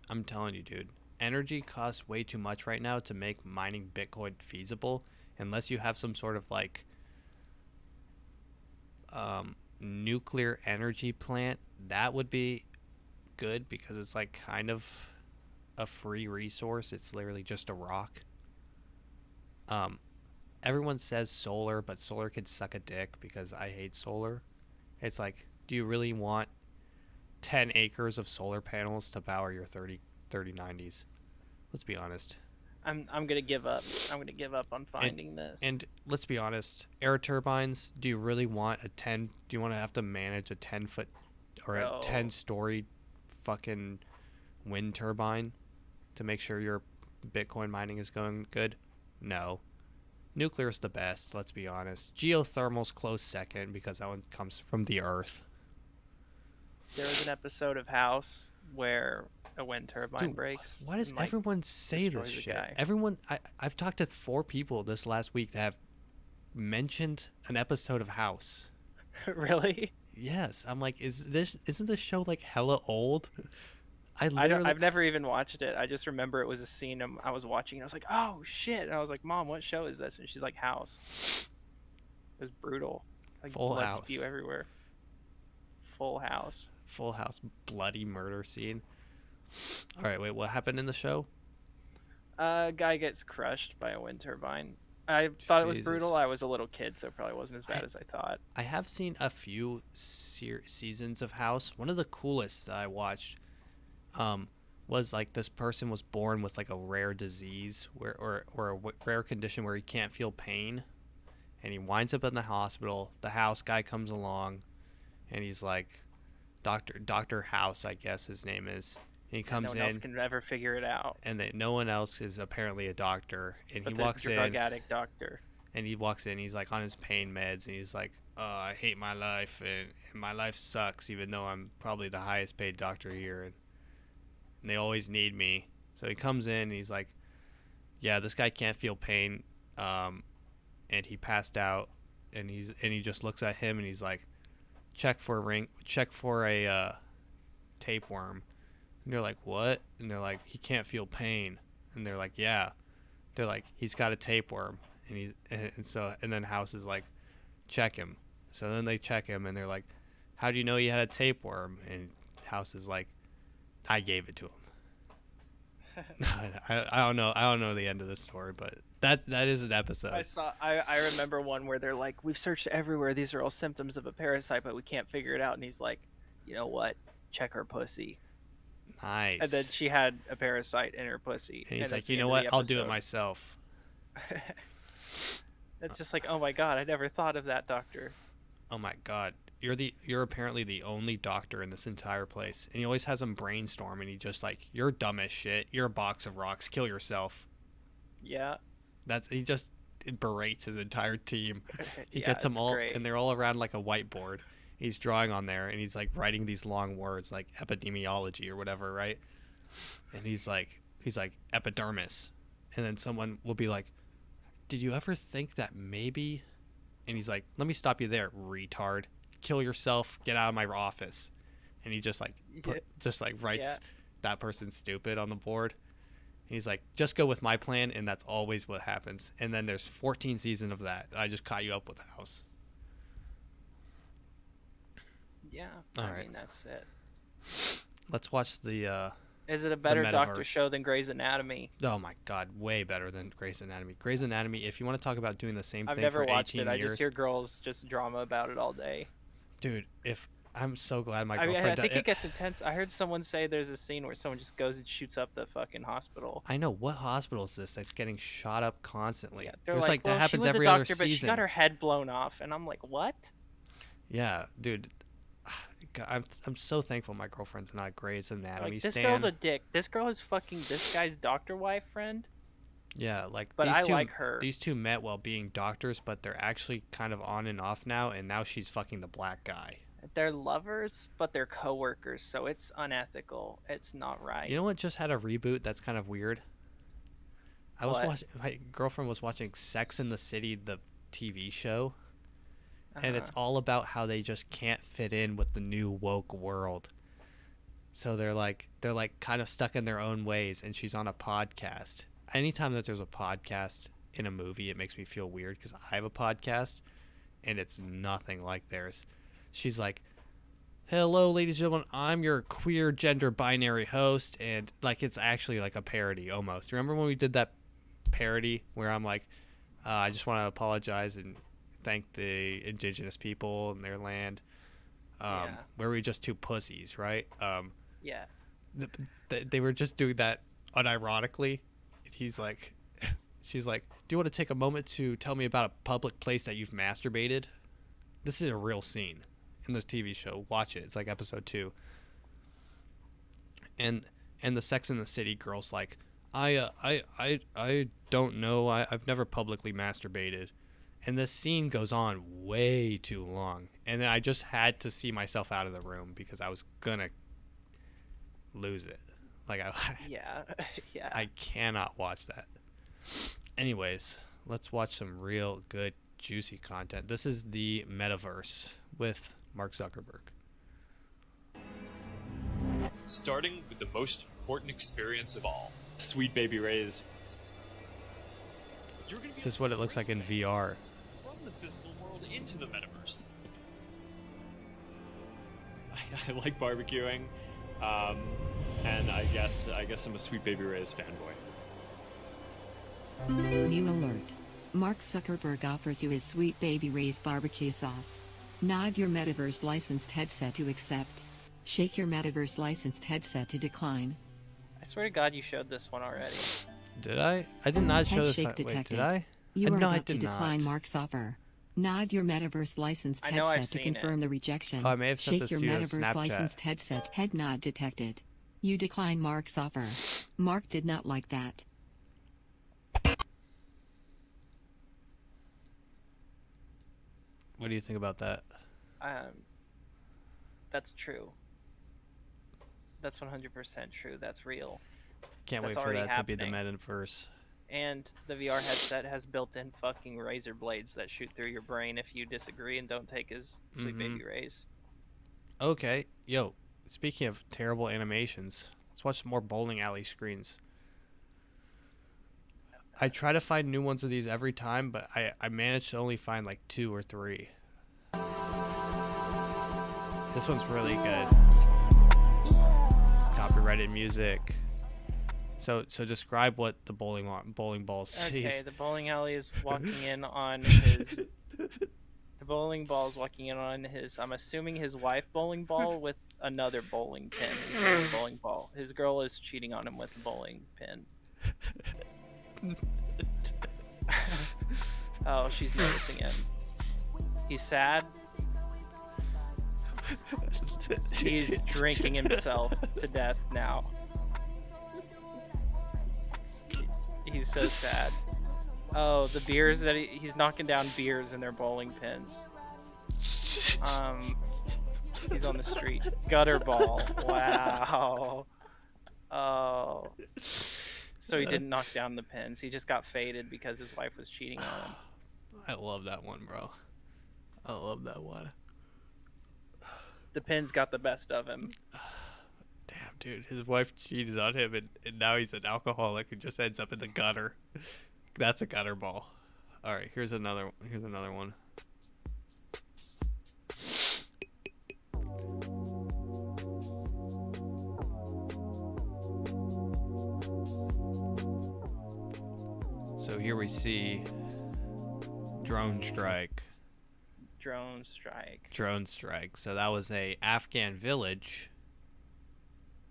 I'm telling you, dude. Energy costs way too much right now to make mining Bitcoin feasible, unless you have some sort of like nuclear energy plant. That would be good because it's like kind of a free resource. It's literally just a rock. Everyone says solar, but solar can suck a dick because I hate solar. It's like, do you really want 10 acres of solar panels to power your 3090s? Let's be honest.
I'm gonna give up. I'm gonna give up on finding this.
And let's be honest, air turbines, do you really want do you want to have to manage a 10-foot or
No.
a 10-story fucking wind turbine to make sure your Bitcoin mining is going good? No. Nuclear's the best, let's be honest. Geothermal's close second because that one comes from the earth.
There was an episode of House where a wind turbine
Dude,
breaks.
why does
and, like,
everyone say this
destroys the
shit?
guy.
Everyone, I've talked to 4 people this last week that have mentioned an episode of House.
Really?
Yes, I'm like, isn't this show like hella old?
I've never even watched it. I just remember it was a scene I was watching and I was like, oh shit. And I was like, Mom, what show is this? And she's like, House. It was brutal. Like
Full
blood
House.
spew everywhere. Full House.
Full House bloody murder scene. All right, wait, what happened in the show?
A guy gets crushed by a wind turbine. I thought it was
Jesus.
brutal. I was a little kid, so it probably wasn't as bad as I thought.
I have seen a few seasons of House. One of the coolest that I watched was like this person was born with like a rare disease or a rare condition where he can't feel pain, and he winds up in the hospital. The House guy comes along, and he's like, Dr. House, I guess his name is. And he comes
no one else
in,
can ever figure it out.
and no one else is apparently a doctor. And
But
he
the
walks
drug
in,
addict doctor.
and he walks in. He's like on his pain meds, and he's like, I hate my life, and my life sucks, even though I'm probably the highest paid doctor here, and they always need me. So he comes in, and he's like, yeah, this guy can't feel pain, and he passed out, and he just looks at him, and he's like, check for a tapeworm. And they're like, what? And they're like, he can't feel pain. And they're like, yeah. They're like, he's got a tapeworm. And then House is like, check him. So then they check him, and they're like, how do you know he had a tapeworm? And House is like, I gave it to him. I don't know the end of the story, but that is an episode.
I remember one where they're like, we've searched everywhere. These are all symptoms of a parasite, but we can't figure it out. And he's like, you know what? Check her pussy.
Nice.
And then she had a parasite in her pussy.
And he's
that's
like,
the
you know
end
what?
of the
I'll do it
episode.
myself.
It's just like, oh my god, I never thought of that, doctor.
Oh my god. you're apparently the only doctor in this entire place, and he always has them brainstorm, and he just like, you're dumb as shit, you're a box of rocks, kill yourself.
Yeah.
He just berates his entire team. He
Yeah,
gets them
it's
all,
great.
and they're all around like a whiteboard. He's drawing on there, and he's like writing these long words like epidemiology or whatever, right? And he's like epidermis, and then someone will be like, did you ever think that maybe? And he's like, let me stop you there, retard. Kill yourself, get out of my office. And he just like writes that person's stupid on the board. And he's like, just go with my plan, and that's always what happens. And then there's 14 seasons of that. I just caught you up with the house.
Yeah.
All
I
right.
mean, that's it.
Let's watch the
Is it a better doctor
MetaVerse.
show than Grey's Anatomy?
oh my god, way better than Grey's Anatomy. Grey's Anatomy, if you want to talk about doing the same
I've
thing
never
for 18
watched it. I
years,
just hear girls just drama about it all day.
dude, if I'm so glad my
I mean,
girlfriend
I think it gets intense. I heard someone say there's a scene where someone just goes and shoots up the fucking hospital.
I know, what hospital is this that's getting shot up constantly?
Yeah, they're
There's like
well,
that happens
she was
every
a
other
doctor, but she
season.
got her head blown off, and I'm like, what?
Yeah, dude. God, I'm so thankful my girlfriend's not a Grey's Anatomy
Like, this
stan.
girl's a dick. This girl is fucking this guy's doctor wife friend.
Yeah, like
But
these
I
two,
like her.
These two met while being doctors, but they're actually kind of on and off now, and now she's fucking the black guy.
They're lovers, but they're coworkers, so it's unethical. It's not right.
You know what just had a reboot that's kind of weird? I was
What?
watching. My girlfriend was watching Sex and the City, the TV show, and it's all about how they just can't fit in with the new woke world. So they're like kind of stuck in their own ways, and she's on a podcast. Anytime that there's a podcast in a movie, it makes me feel weird because I have a podcast, and it's nothing like theirs. She's like, hello, ladies and gentlemen, I'm your queer gender binary host, and like it's actually like a parody almost. Remember when we did that parody where I'm like, I just want to apologize and thank the indigenous people and their land, where we just two pussies, right?
Yeah.
They were just doing that unironically. And he's like, she's like, do you want to take a moment to tell me about a public place that you've masturbated? This is a real scene in the TV show. Watch it. It's like episode 2. And the Sex and the City girl's like, I don't know. I've never publicly masturbated. And this scene goes on way too long. And then I just had to see myself out of the room because I was gonna lose it. Like
Yeah. Yeah.
I cannot watch that. Anyways, let's watch some real good juicy content. This is the MetaVerse with Mark Zuckerberg.
Starting with the most important experience of all, Sweet Baby Ray's.
This is what it looks like in VR.
From the physical world into the metaverse. I like barbecuing, and I guess I'm a Sweet Baby Ray's fanboy.
New alert. Mark Zuckerberg offers you his Sweet Baby Ray's barbecue sauce. Nod your MetaVerse licensed headset to accept. Shake your MetaVerse licensed headset to decline.
I swear to God, you showed this one already.
Did I? I did not show this.
Headshake
Wait,
detected.
did I?
You are
No, I
about to
did
decline
not.
Mark's offer. Nod your MetaVerse licensed
I know I've
headset to
seen
confirm
it.
the rejection.
Oh, I may have sent
Shake
this
your
to you on
MetaVerse
Snapchat.
licensed headset. Head nod detected. You decline Mark's offer. Mark did not like that.
What do you think about that?
That's true. That's 100% true. That's real.
Can't wait
That's
for
already
that to be the
happening.
MetaVerse.
And the VR headset has built-in fucking razor blades that shoot through your brain if you disagree and don't take his Sweet Baby Rays.
Okay, yo. Speaking of terrible animations, let's watch some more bowling alley screens. I try to find new ones of these every time, but I managed to only find like 2 or 3. This one's really good. Copyrighted music. So describe what the bowling ball sees.
Okay, the bowling alley is walking in on his... The bowling ball is walking in on his, I'm assuming his wife bowling ball with another bowling pin. His bowling ball. His girl is cheating on him with a bowling pin. Oh, she's noticing him. He's sad. He's drinking himself to death now. He's so sad. Oh, the beers that he's knocking down beers in their bowling pins. He's on the street. Gutter ball. Wow. Oh. So he didn't knock down the pins. He just got faded because his wife was cheating on him.
I love that one, bro. I love that one.
The pins got the best of him.
Damn, dude. His wife cheated on him, and now he's an alcoholic who just ends up in the gutter. That's a gutter ball. All right, here's another one. So here we see drone strike.
Drone strike.
Drone strike. So that was a Afghan village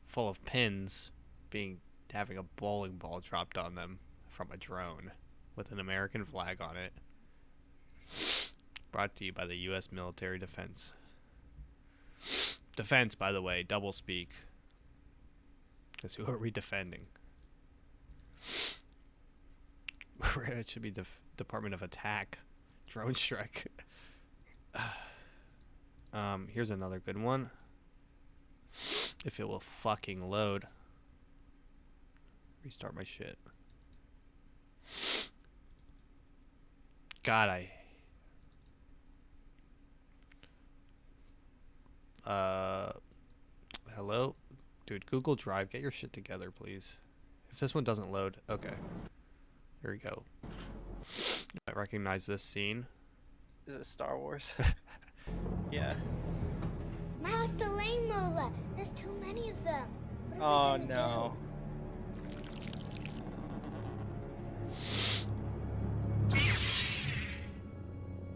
full of pins having a bowling ball dropped on them from a drone with an American flag on it. Brought to you by the U.S. Military Defense. Defense, by the way, double speak. Because who are we defending? It should be the Department of Attack. Drone strike. Here's another good one. If it will fucking load. Restart my shit. God, hello? Dude, Google Drive, get your shit together, please. If this one doesn't load, okay. Here we go. I recognize this scene.
Is it Star Wars? Yeah.
Master Lane Mover. There's too many of them. What
Oh
are we gonna
no.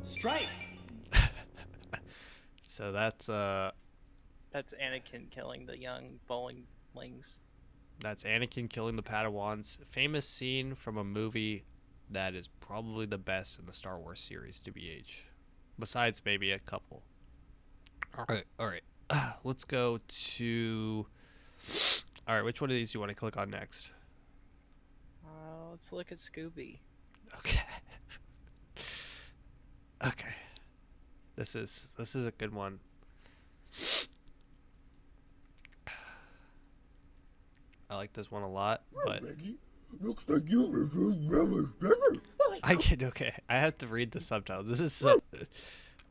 Strike.
So that's
Anakin killing the young bowlinglings.
That's Anakin killing the Padawans. Famous scene from a movie that is probably the best in the Star Wars series, to BH. Besides maybe a couple. Alright. Let's go to... Alright, which one of these do you want to click on next?
Let's look at Scooby.
Okay. Okay. This is a good one. I like this one a lot, but
looks like you
okay. I have to read the subtitles. This is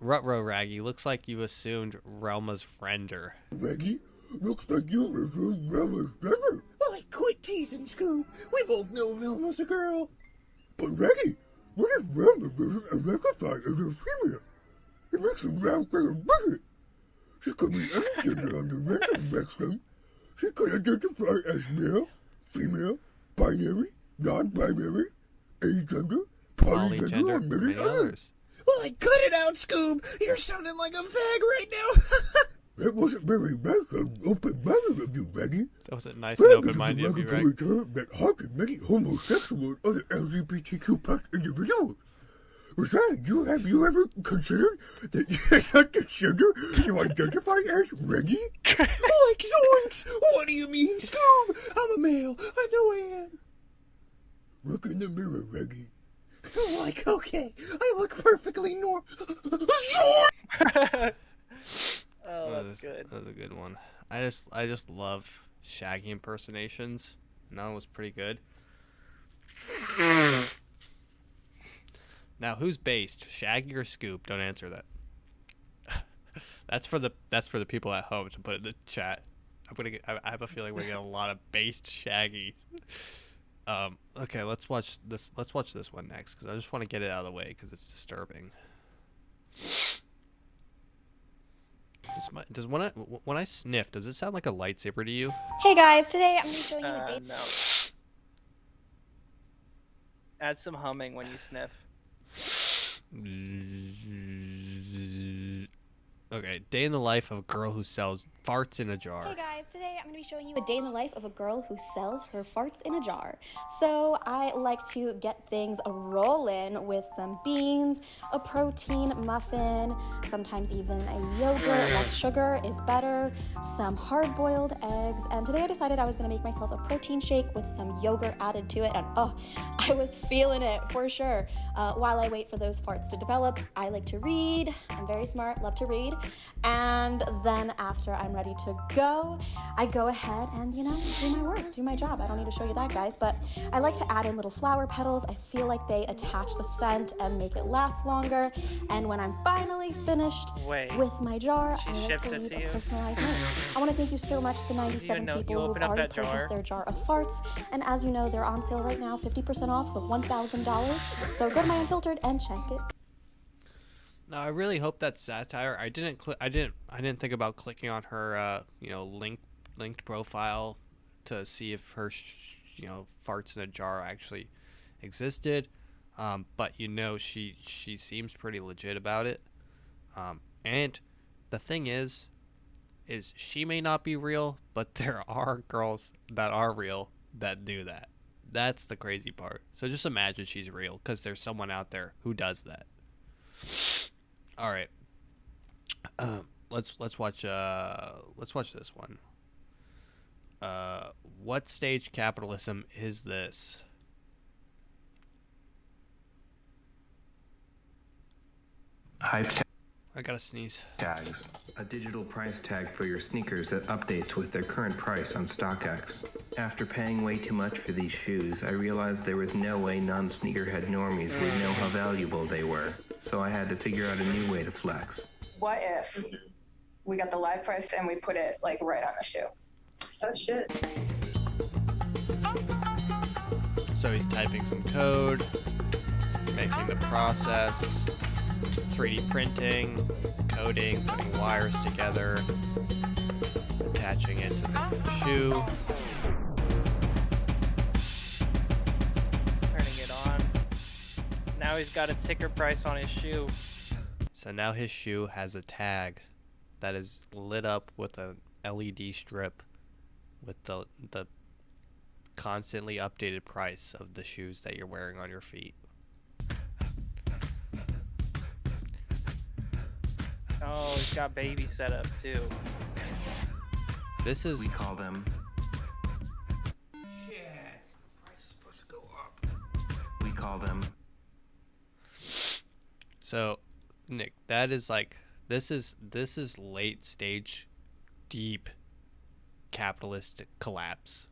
Rutro Raggy. Looks like you assumed Relma's friender.
Raggy, looks like you assumed Relma's friender.
Like, quit teasing, Scoob. We both know Velma's a girl.
But Raggy, what if Relma doesn't identify as a female? It makes a round thing of bucket. She could be any gender on the random spectrum. She could identify as male, female, binary, non-binary, agender, polygender, and many others.
Like, cut it out, Scoob. You're sounding like a fag right now.
That wasn't very nice and open-minded of you, Maggie.
That wasn't nice and open-minded of you,
right? That harms many homosexual and other LGBTQ+ individuals. Besides, have you ever considered that you're not the gender you identify as Reggie?
Like Zorns! What do you mean, Scoob? I'm a male. I know I am.
Look in the mirror, Reggie.
Like, okay, I look perfectly normal. Zorn!
Oh, that's good.
That was a good one. I just love Shaggy impersonations. And that one was pretty good. Now, who's based? Shaggy or Scoop? Don't answer that. That's for the people at home to put in the chat. I have a feeling we're gonna get a lot of based Shaggy. Okay, let's watch this. Let's watch this one next because I just want to get it out of the way because it's disturbing. Does when I sniff, does it sound like a lightsaber to you?
Hey guys, today I'm going to show you a date.
No. Add some humming when you sniff.
Okay, day in the life of a girl who sells Farts in a jar.
Hey guys, today I'm going to be showing you a day in the life of a girl who sells her farts in a jar. So I like to get things rolling with some beans, a protein muffin, sometimes even a yogurt, less sugar is better, some hard-boiled eggs, and today I decided I was going to make myself a protein shake with some yogurt added to it, and oh, I was feeling it for sure. While I wait for those farts to develop, I like to read. I'm very smart, love to read, and then after I'm ready to go, I go ahead and, do my work, do my job. I don't need to show you that, guys, but I like to add in little flower petals. I feel like they attach the scent and make it last longer, and when I'm finally finished with my jar, I like to leave a personalized note. I want to thank you so much to the 97 people who have already purchased their jar of farts, and as you know, they're on sale right now, 50% off with $1,000, so go to my Unfiltered and check it.
No, I really hope that's satire. I didn't think about clicking on her linked profile to see if her farts in a jar actually existed. But she seems pretty legit about it. And the thing is she may not be real, but there are girls that are real that do that. That's the crazy part. So just imagine she's real, because there's someone out there who does that. All right. Let's watch this one. What stage capitalism is this? I gotta sneeze.
Tags. A digital price tag for your sneakers that updates with their current price on StockX. After paying way too much for these shoes, I realized there was no way non-sneakerhead normies would know how valuable they were. So I had to figure out a new way to flex.
What if we got the live price and we put it like right on the shoe? Oh shit.
So he's typing some code, making the process, 3D printing, coding, putting wires together, attaching it to the shoe.
Turning it on. Now he's got a ticker price on his shoe.
So now his shoe has a tag that is lit up with a LED strip with the constantly updated price of the shoes that you're wearing on your feet.
Oh, he's got baby set up too.
This is...
We call them...
Shit. Price is supposed to go up.
We call them...
So, Nick, that is like... This is late stage, deep capitalist collapse.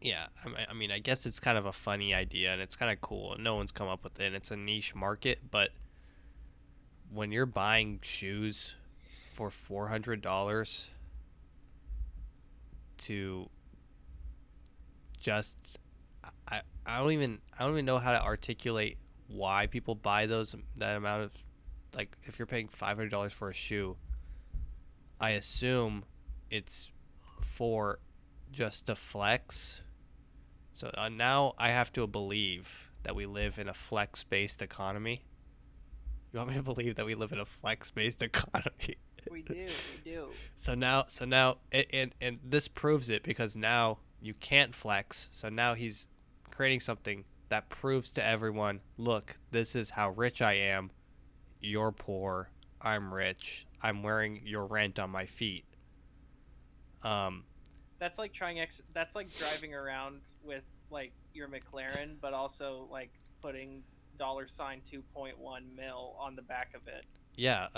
Yeah, I mean, I guess it's kind of a funny idea, and it's kind of cool, and no one's come up with it, and it's a niche market, but when you're buying shoes for $400 to just... I don't even know how to articulate why people buy that amount of... Like, if you're paying $500 for a shoe, I assume it's for just to flex. So now I have to believe that we live in a flex-based economy. You want me to believe that we live in a flex-based economy?
We do.
So now, and this proves it, because now you can't flex. So now he's creating something that proves to everyone, look, this is how rich I am. You're poor. I'm rich. I'm wearing your rent on my feet.
That's like that's like driving around with like your McLaren, but also like putting $2.1 mil on the back of it.
Yeah,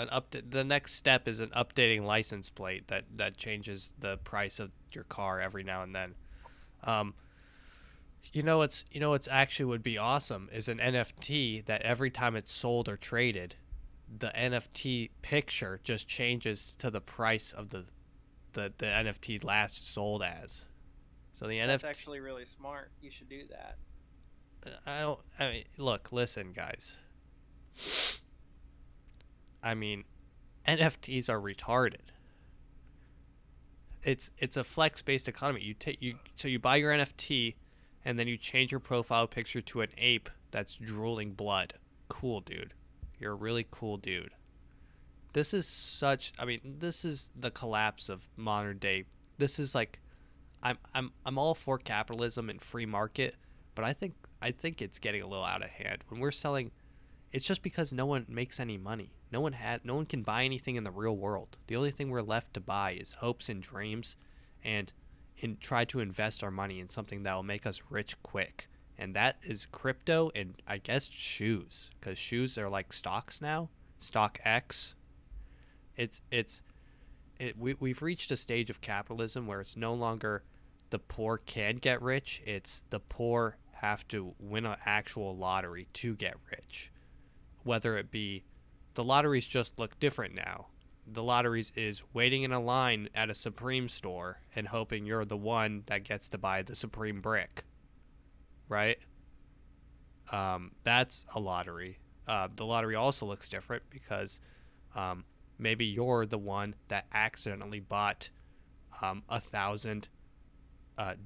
the next step is an updating license plate that changes the price of your car every now and then. What's actually would be awesome is an NFT that every time it's sold or traded, the NFT picture just changes to the price of the NFT last sold as. So the
That's
NFT...
actually really smart. You should do that.
Look, listen, guys. I mean, NFTs are retarded. It's a flex-based economy. So you buy your NFT, and then you change your profile picture to an ape that's drooling blood. Cool, dude. You're a really cool dude. This is such. I mean, this is the collapse of modern day. This is like, I'm all for capitalism and free market, but I think it's getting a little out of hand when we're selling. It's just because no one makes any money. No one can buy anything in the real world. The only thing we're left to buy is hopes and dreams, and try to invest our money in something that will make us rich quick. And that is crypto and I guess shoes, because shoes are like stocks now. Stock X. We've reached a stage of capitalism where it's no longer the poor can get rich. It's the poor have to win an actual lottery to get rich. Whether it be, the lotteries just look different now. The lotteries is waiting in a line at a Supreme store and hoping you're the one that gets to buy the Supreme brick. Right? That's a lottery. The lottery also looks different because maybe you're the one that accidentally bought 1,000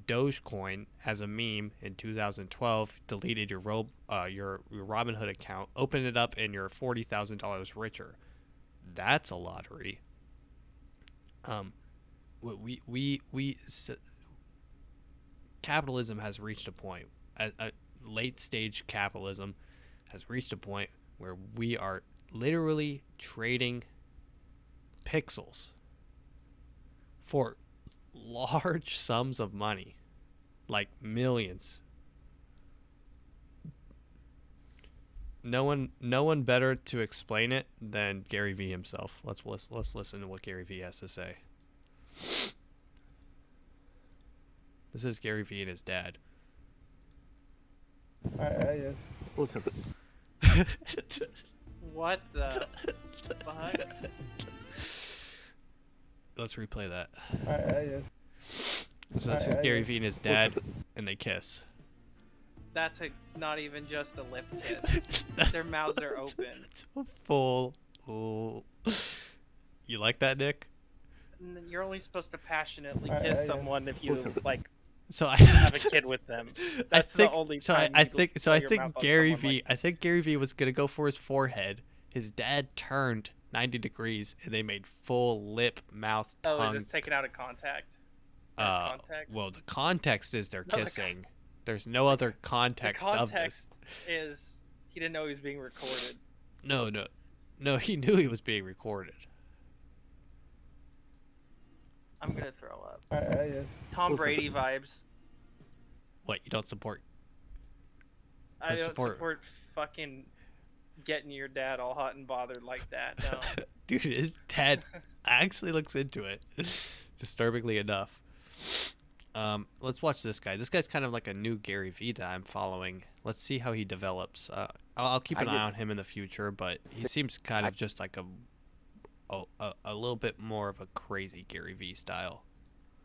Dogecoin as a meme in 2012, deleted your Robinhood account, opened it up, and you're $40,000 richer. That's a lottery. Capitalism has reached a point. A late stage capitalism has reached a point where we are literally trading pixels for large sums of money, like millions. No one better to explain it than Gary Vee himself. Let's listen to what Gary Vee has to say. This is Gary Vee and his dad.
What's up?
What the fuck?
Let's replay that. So this is Gary Vee and his dad, and they kiss.
That's not even just a lip kiss. Their mouths are open.
It's a full. You like that, Nick?
You're only supposed to passionately kiss someone if you like.
So I
have a kid with them. That's the only time.
I think Gary Vee. I think Gary Vee was gonna go for his forehead. His dad turned 90 degrees, and they made full lip, mouth, tongue.
Oh, is this taken out of context?
Well, the context is they're kissing. There's no other context of this.
The context is he didn't know he was being recorded.
No, he knew he was being recorded.
I'm gonna throw up. Tom Brady vibes.
What, you don't support?
I don't support fucking getting your dad all hot and bothered like that. No.
Dude, his dad actually looks into it. Disturbingly enough. Let's watch this guy. This guy's kind of like a new Gary Vee that I'm following. Let's see how he develops. I'll keep an eye on him in the future, but he seems kind of just like a little bit more of a crazy Gary Vee style.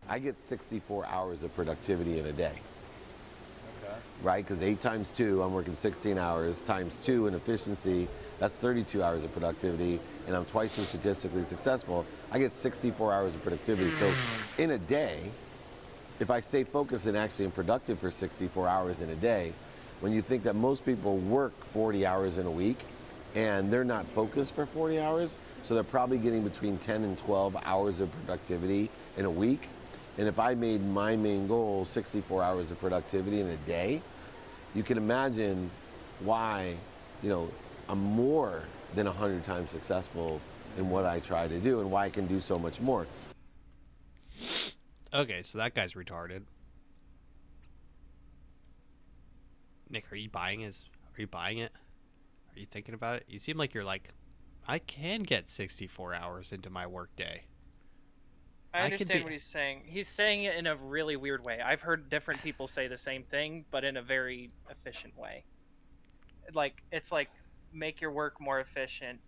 I get 64 hours of productivity in a day. Okay. Right? Because 8 times 2, I'm working 16 hours, times 2 in efficiency, that's 32 hours of productivity, and I'm twice as statistically successful. I get 64 hours of productivity. So in a day, if I stay focused and actually am productive for 64 hours in a day, when you think that most people work 40 hours in a week, and they're not focused for 40 hours, so they're probably getting between 10 and 12 hours of productivity in a week. And if I made my main goal 64 hours of productivity in a day, you can imagine why, I'm more than 100 times successful in what I try to do and why I can do so much more.
Okay, so that guy's retarded. Nick, are you buying it? Are you thinking about it? You seem like you're like, I can get 64 hours into my work day.
I understand what he's saying. He's saying it in a really weird way. I've heard different people say the same thing, but in a very efficient way. It's like make your work more efficient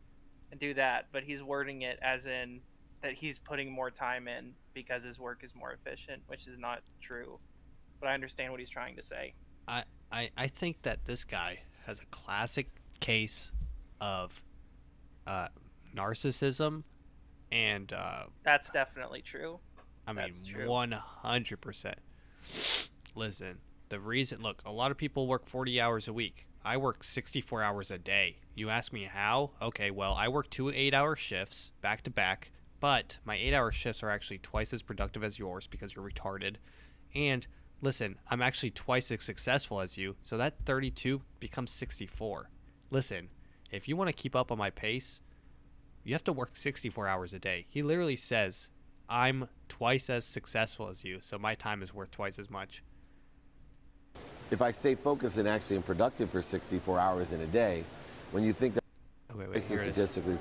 and do that, but he's wording it as in that he's putting more time in because his work is more efficient, which is not true. But I understand what he's trying to say.
I think that this guy has a classic case of narcissism, and
that's definitely true.
I mean, 100%. Listen, the reason, look, a lot of people work 40 hours a week. I work 64 hours a day. You ask me how? Okay, well, I work 2 8-hour shifts back to back, but my 8-hour shifts are actually twice as productive as yours because you're retarded. And listen, I'm actually twice as successful as you, so that 32 becomes 64. Listen, if you want to keep up on my pace, you have to work 64 hours a day. He literally says, I'm twice as successful as you, so my time is worth twice as much.
If I stay focused and actually am productive for 64 hours in a day, when you think that this is statistically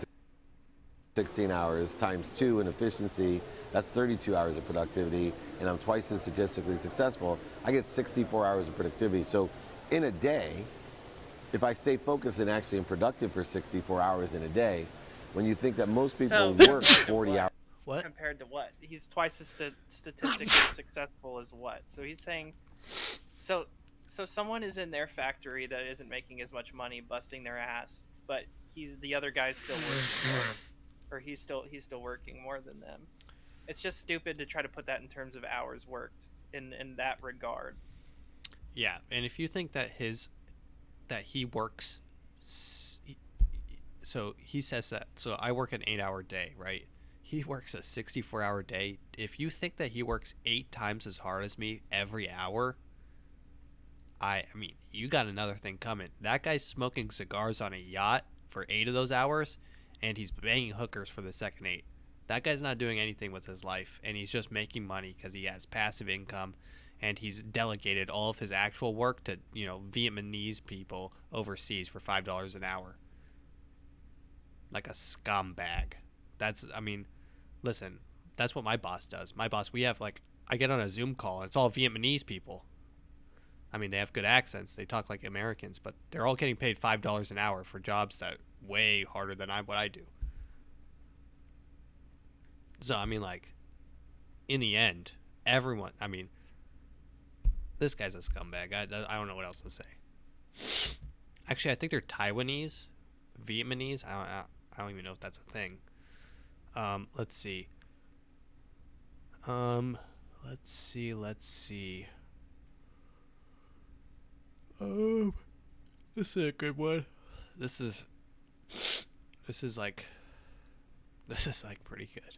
16 hours times 2 in efficiency, that's 32 hours of productivity, and I'm twice as statistically successful, I get 64 hours of productivity. So in a day, if I stay focused and actually am productive for 64 hours in a day, when you think that most people work 40 hours.
What?
Compared to what? He's twice as statistically successful as what? So he's saying, so someone is in their factory that isn't making as much money, busting their ass, but the other guy's still working more, or he's still working more than them. It's just stupid to try to put that in terms of hours worked in that regard.
Yeah, and if you think that he works, so he says that, so I work an 8-hour day, right? He works a 64-hour day. If you think that he works 8 times as hard as me every hour, I mean, you got another thing coming. That guy's smoking cigars on a yacht for 8 of those hours, and he's banging hookers for the second 8. That guy's not doing anything with his life, and he's just making money because he has passive income, and he's delegated all of his actual work to, Vietnamese people overseas for $5 an hour. Like a scumbag. Listen, that's what my boss does. My boss, I get on a Zoom call, and it's all Vietnamese people. I mean, they have good accents. They talk like Americans, but they're all getting paid $5 an hour for jobs that way harder than what I do. So, I mean, in the end, everyone, this guy's a scumbag. I don't know what else to say. Actually, I think they're Taiwanese, Vietnamese. I don't even know if that's a thing. Let's see. Let's see. This is a good one. This is pretty good.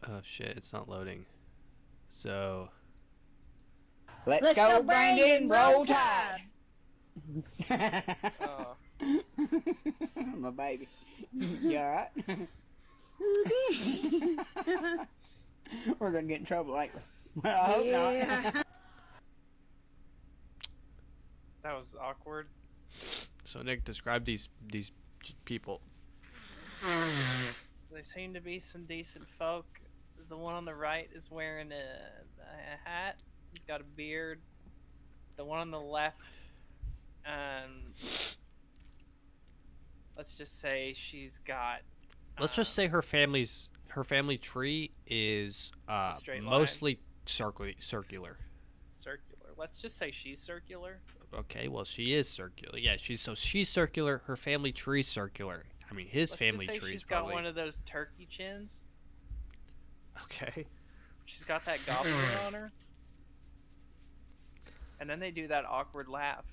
Oh shit, it's not loading. So
let's go Brandon, roll tide. My baby. You alright? We're gonna get in trouble, ain't we? Well, I hope not.
That was awkward.
So Nick, describe these people.
They seem to be some decent folk. The one on the right is wearing a hat. He's got a beard. The one on the left, let's just say she's got.
Let's just say her family tree is mostly circular.
Circular. Let's just say she's circular.
Okay, well she is circular. Yeah, she's circular. Her family tree's circular. I mean, his family tree's
she's
probably.
got one of those turkey chins.
Okay.
She's got that gobbler on her. And then they do that awkward laugh.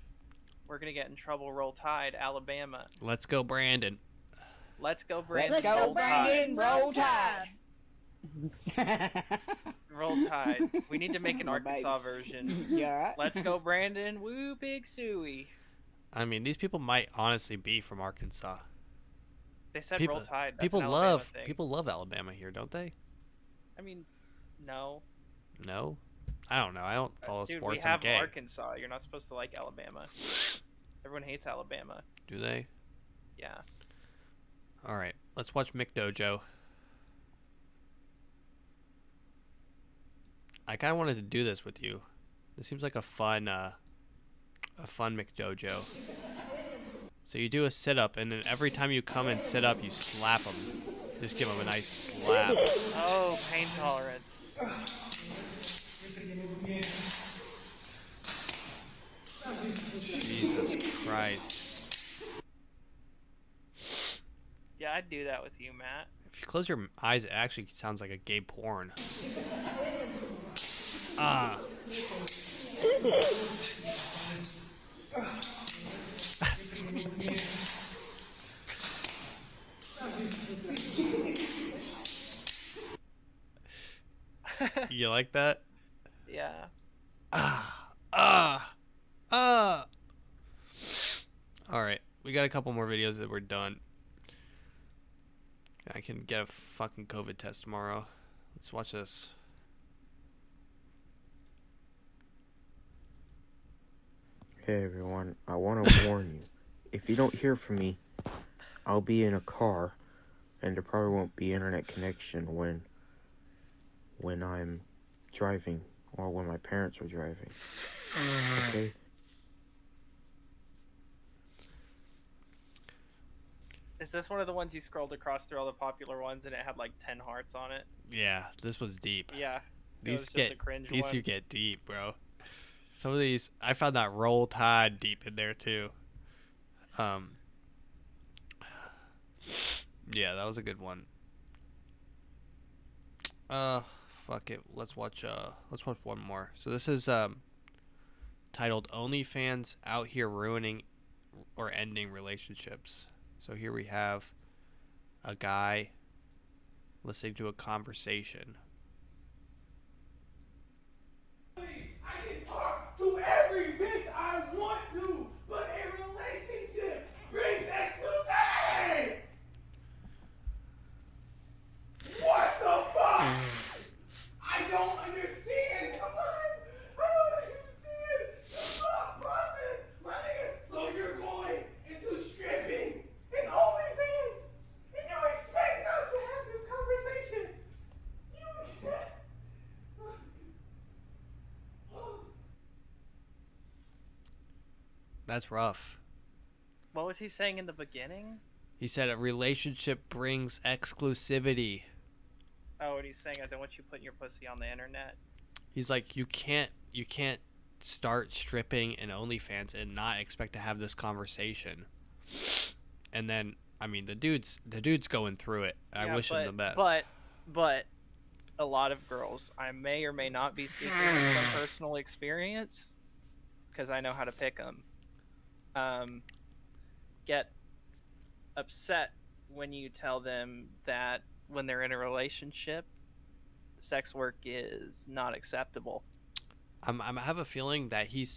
We're gonna get in trouble. Roll Tide, Alabama.
Let's go, Brandon.
Let's go, Brandon.
Let's go, Brandon. Roll Tide.
Roll Tide. We need to make an Arkansas version.
Yeah.
Let's go, Brandon. Woo, Big Suey.
I mean, these people might honestly be from Arkansas.
They said Roll Tide. That's
people
an
love
thing.
people love Alabama here, don't they?
I mean, no.
No, I don't know. I don't follow
Dude,
sports.
we have
I'm gay.
Arkansas. You're not supposed to like Alabama. Everyone hates Alabama.
Do they?
Yeah.
All right, let's watch McDojo. I kind of wanted to do this with you. This seems like a fun McDojo. So you do a sit-up, and then every time you come and sit up, you slap them. Just give them a nice slap.
Oh, pain tolerance.
Jesus Christ.
Yeah, I'd do that with you, Matt.
If you close your eyes, it actually sounds like a gay porn. Ah. You like that?
Yeah.
All right, we got a couple more videos that we're done. I can get a fucking COVID test tomorrow. Let's watch this.
Hey everyone, I want to warn you. If you don't hear from me, I'll be in a car, and there probably won't be internet connection when I'm driving or when my parents are driving. Okay?
Is this one of the ones you scrolled across through all the popular ones and it had like 10 hearts on it?
Yeah, this was deep.
Yeah.
These
a cringe
these
one.
you get deep, bro. Some of these, I found that Roll Tide deep in there too. Yeah, that was a good one. Fuck it. Let's watch one more. So this is titled OnlyFans Out Here Ruining or Ending Relationships. So here we have a guy listening to a conversation.
I can talk to every bitch I want to, but a relationship brings exclusivity. What the fuck? I don't understand. Come on. I don't understand the thought process, my nigga. So you're going into stripping and OnlyFans, and you expect not to have this conversation. You can't.
That's rough.
What was he saying in the beginning?
He said a relationship brings exclusivity.
Oh, and he's saying, I don't want you putting your pussy on the internet.
He's like, you can't start stripping and OnlyFans and not expect to have this conversation. And then, I mean, the dude's going through it. I wish him the best.
But a lot of girls, I may or may not be speaking from personal experience, because I know how to pick them, get upset when you tell them that when they're in a relationship, sex work is not acceptable.
I have a feeling that he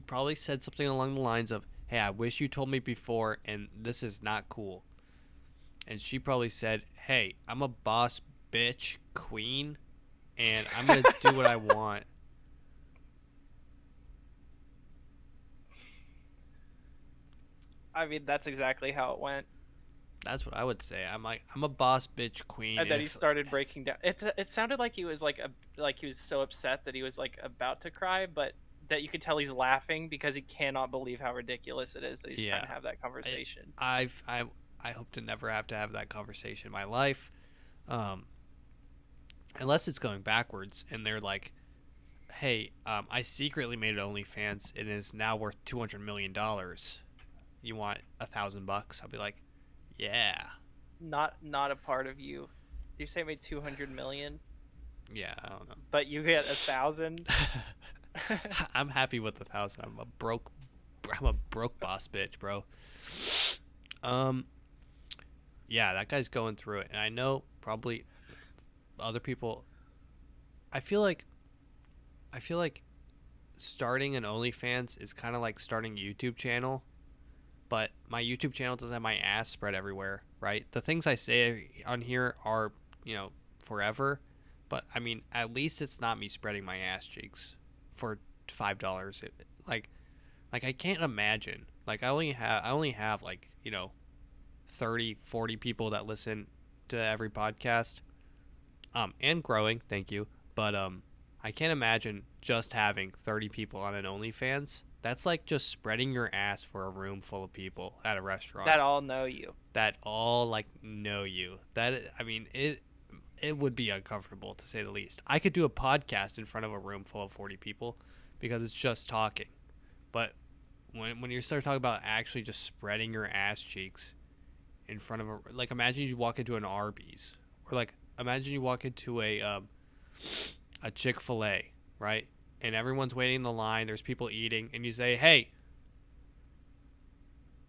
probably said something along the lines of, hey, I wish you told me before, and this is not cool. And she probably said, hey, I'm a boss bitch queen, and I'm going to do what I want.
I mean, that's exactly how it went.
That's what I would say. I'm a boss bitch queen.
And then he started breaking down. It sounded like he was like he was so upset that he was like about to cry, but that you could tell he's laughing because he cannot believe how ridiculous it is that he's trying to have that conversation.
I hope to never have to have that conversation in my life, unless it's going backwards and they're like, hey, I secretly made an OnlyFans and it is now worth $200 million. You want $1,000? I'll be like, yeah.
Not a part of you. You say made 200 million?
Yeah, I don't know.
But you get 1,000?
I'm happy with 1,000. I'm a broke boss bitch, bro. Yeah, that guy's going through it, and I know probably other people. I feel like starting an OnlyFans is kind of like starting a YouTube channel. But my YouTube channel doesn't have my ass spread everywhere, right? The things I say on here are, forever. But, I mean, at least it's not me spreading my ass cheeks for $5. Like I can't imagine. Like, I only have like, 30, 40 people that listen to every podcast. And growing, thank you. But, I can't imagine just having 30 people on an OnlyFans. That's like just spreading your ass for a room full of people at a restaurant.
That all know you.
That all know you. I mean, it would be uncomfortable to say the least. I could do a podcast in front of a room full of 40 people because it's just talking. But when you start talking about actually just spreading your ass cheeks in front of imagine you walk into an Arby's, or imagine you walk into a Chick-fil-A, right? and everyone's waiting in the line. There's people eating, and you say, "Hey,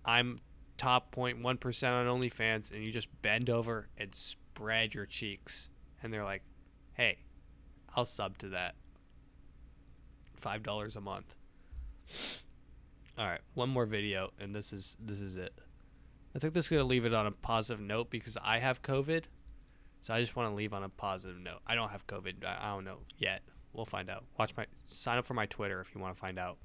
I'm top 0.1% on OnlyFans," and you just bend over and spread your cheeks, and they're like, "Hey, I'll sub to that. $5 a month." All right, one more video, and this is it. I think this is gonna leave it on a positive note because I have COVID, so I just want to leave on a positive note. I don't have COVID. I don't know yet. We'll find out. Sign up for my Twitter if you want to find out.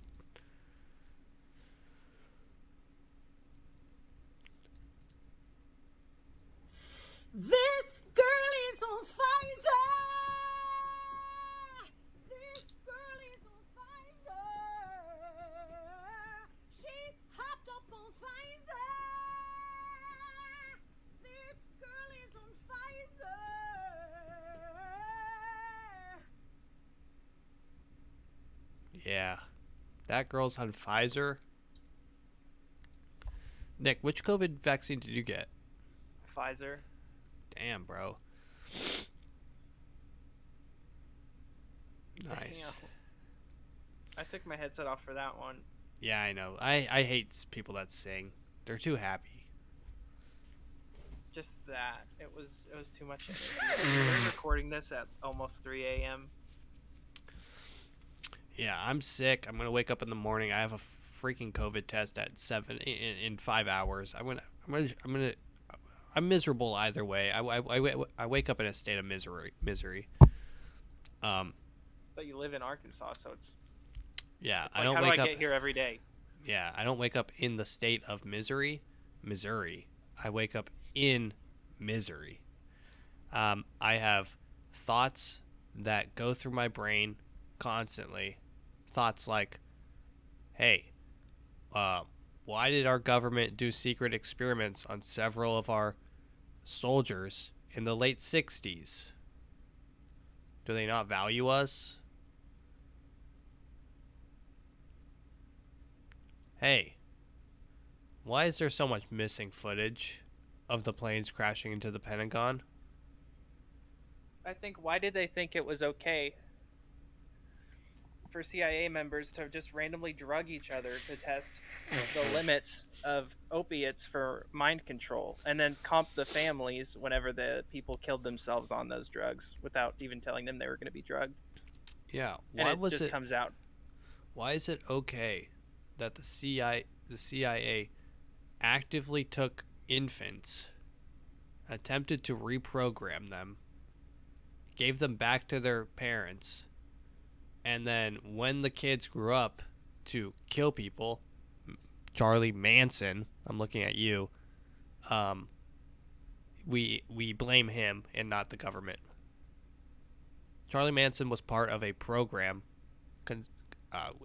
This girl is on Pfizer. This girl is on Pfizer. She's hopped up on Pfizer. This girl is on Pfizer.
Yeah, that girl's on Pfizer. Nick, which COVID vaccine did you get?
Pfizer.
Damn, bro. Nice.
Damn. I took my headset off for that one.
Yeah, I know. I hate people that sing. They're too happy.
Just that. It was too much energy. We're recording this at almost 3 a.m.
Yeah, I'm sick. I'm gonna wake up in the morning. I have a freaking COVID test at 7 in 5 hours. I'm miserable either way. I wake up in a state of misery.
But you live in Arkansas, so it's
Yeah,
like,
I don't
how
wake
do I
up.
get here every day?
Yeah, I don't wake up in the state of Missouri. I wake up in misery. I have thoughts that go through my brain constantly. Thoughts like, hey, why did our government do secret experiments on several of our soldiers in the late 60s? Do they not value us? Hey, why is there so much missing footage of the planes crashing into the Pentagon?
I think, why did they think it was okay for CIA members to just randomly drug each other to test the limits of opiates for mind control, and then comp the families whenever the people killed themselves on those drugs without even telling them they were going to be drugged?
Yeah,
And it just comes out.
Why is it okay that the CIA actively took infants, attempted to reprogram them, gave them back to their parents, and then when the kids grew up to kill people, Charlie Manson, I'm looking at you, we blame him and not the government. Charlie Manson was part of a program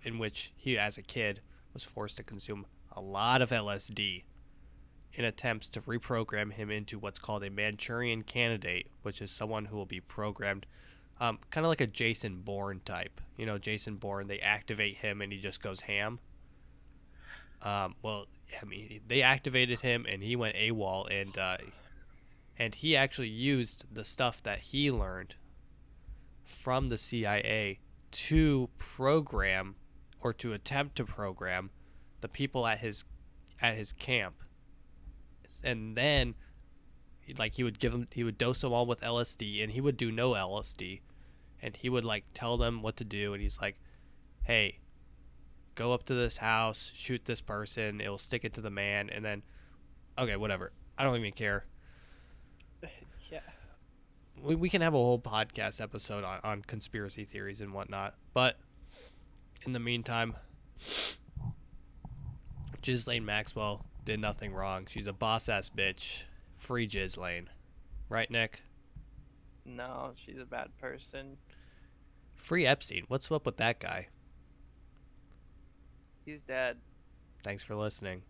in which he, as a kid, was forced to consume a lot of LSD in attempts to reprogram him into what's called a Manchurian candidate, which is someone who will be programmed kind of like a Jason Bourne type. You know, Jason Bourne, they activate him and he just goes ham. Well, I mean, they activated him and he went AWOL, and he actually used the stuff that he learned from the CIA to program, or to attempt to program, the people at his camp. And then, like, he would dose them all with LSD, and he would do no LSD, and he would, like, tell them what to do, and he's like, hey, go up to this house, shoot this person, it'll stick it to the man, and then, okay, whatever, I don't even care.
Yeah.
We can have a whole podcast episode on conspiracy theories and whatnot, but in the meantime, Ghislaine Maxwell did nothing wrong. She's a boss-ass bitch. Free Ghislaine. Right, Nick?
No, she's a bad person.
Free Epstein. What's up with that guy?
He's dead.
Thanks for listening.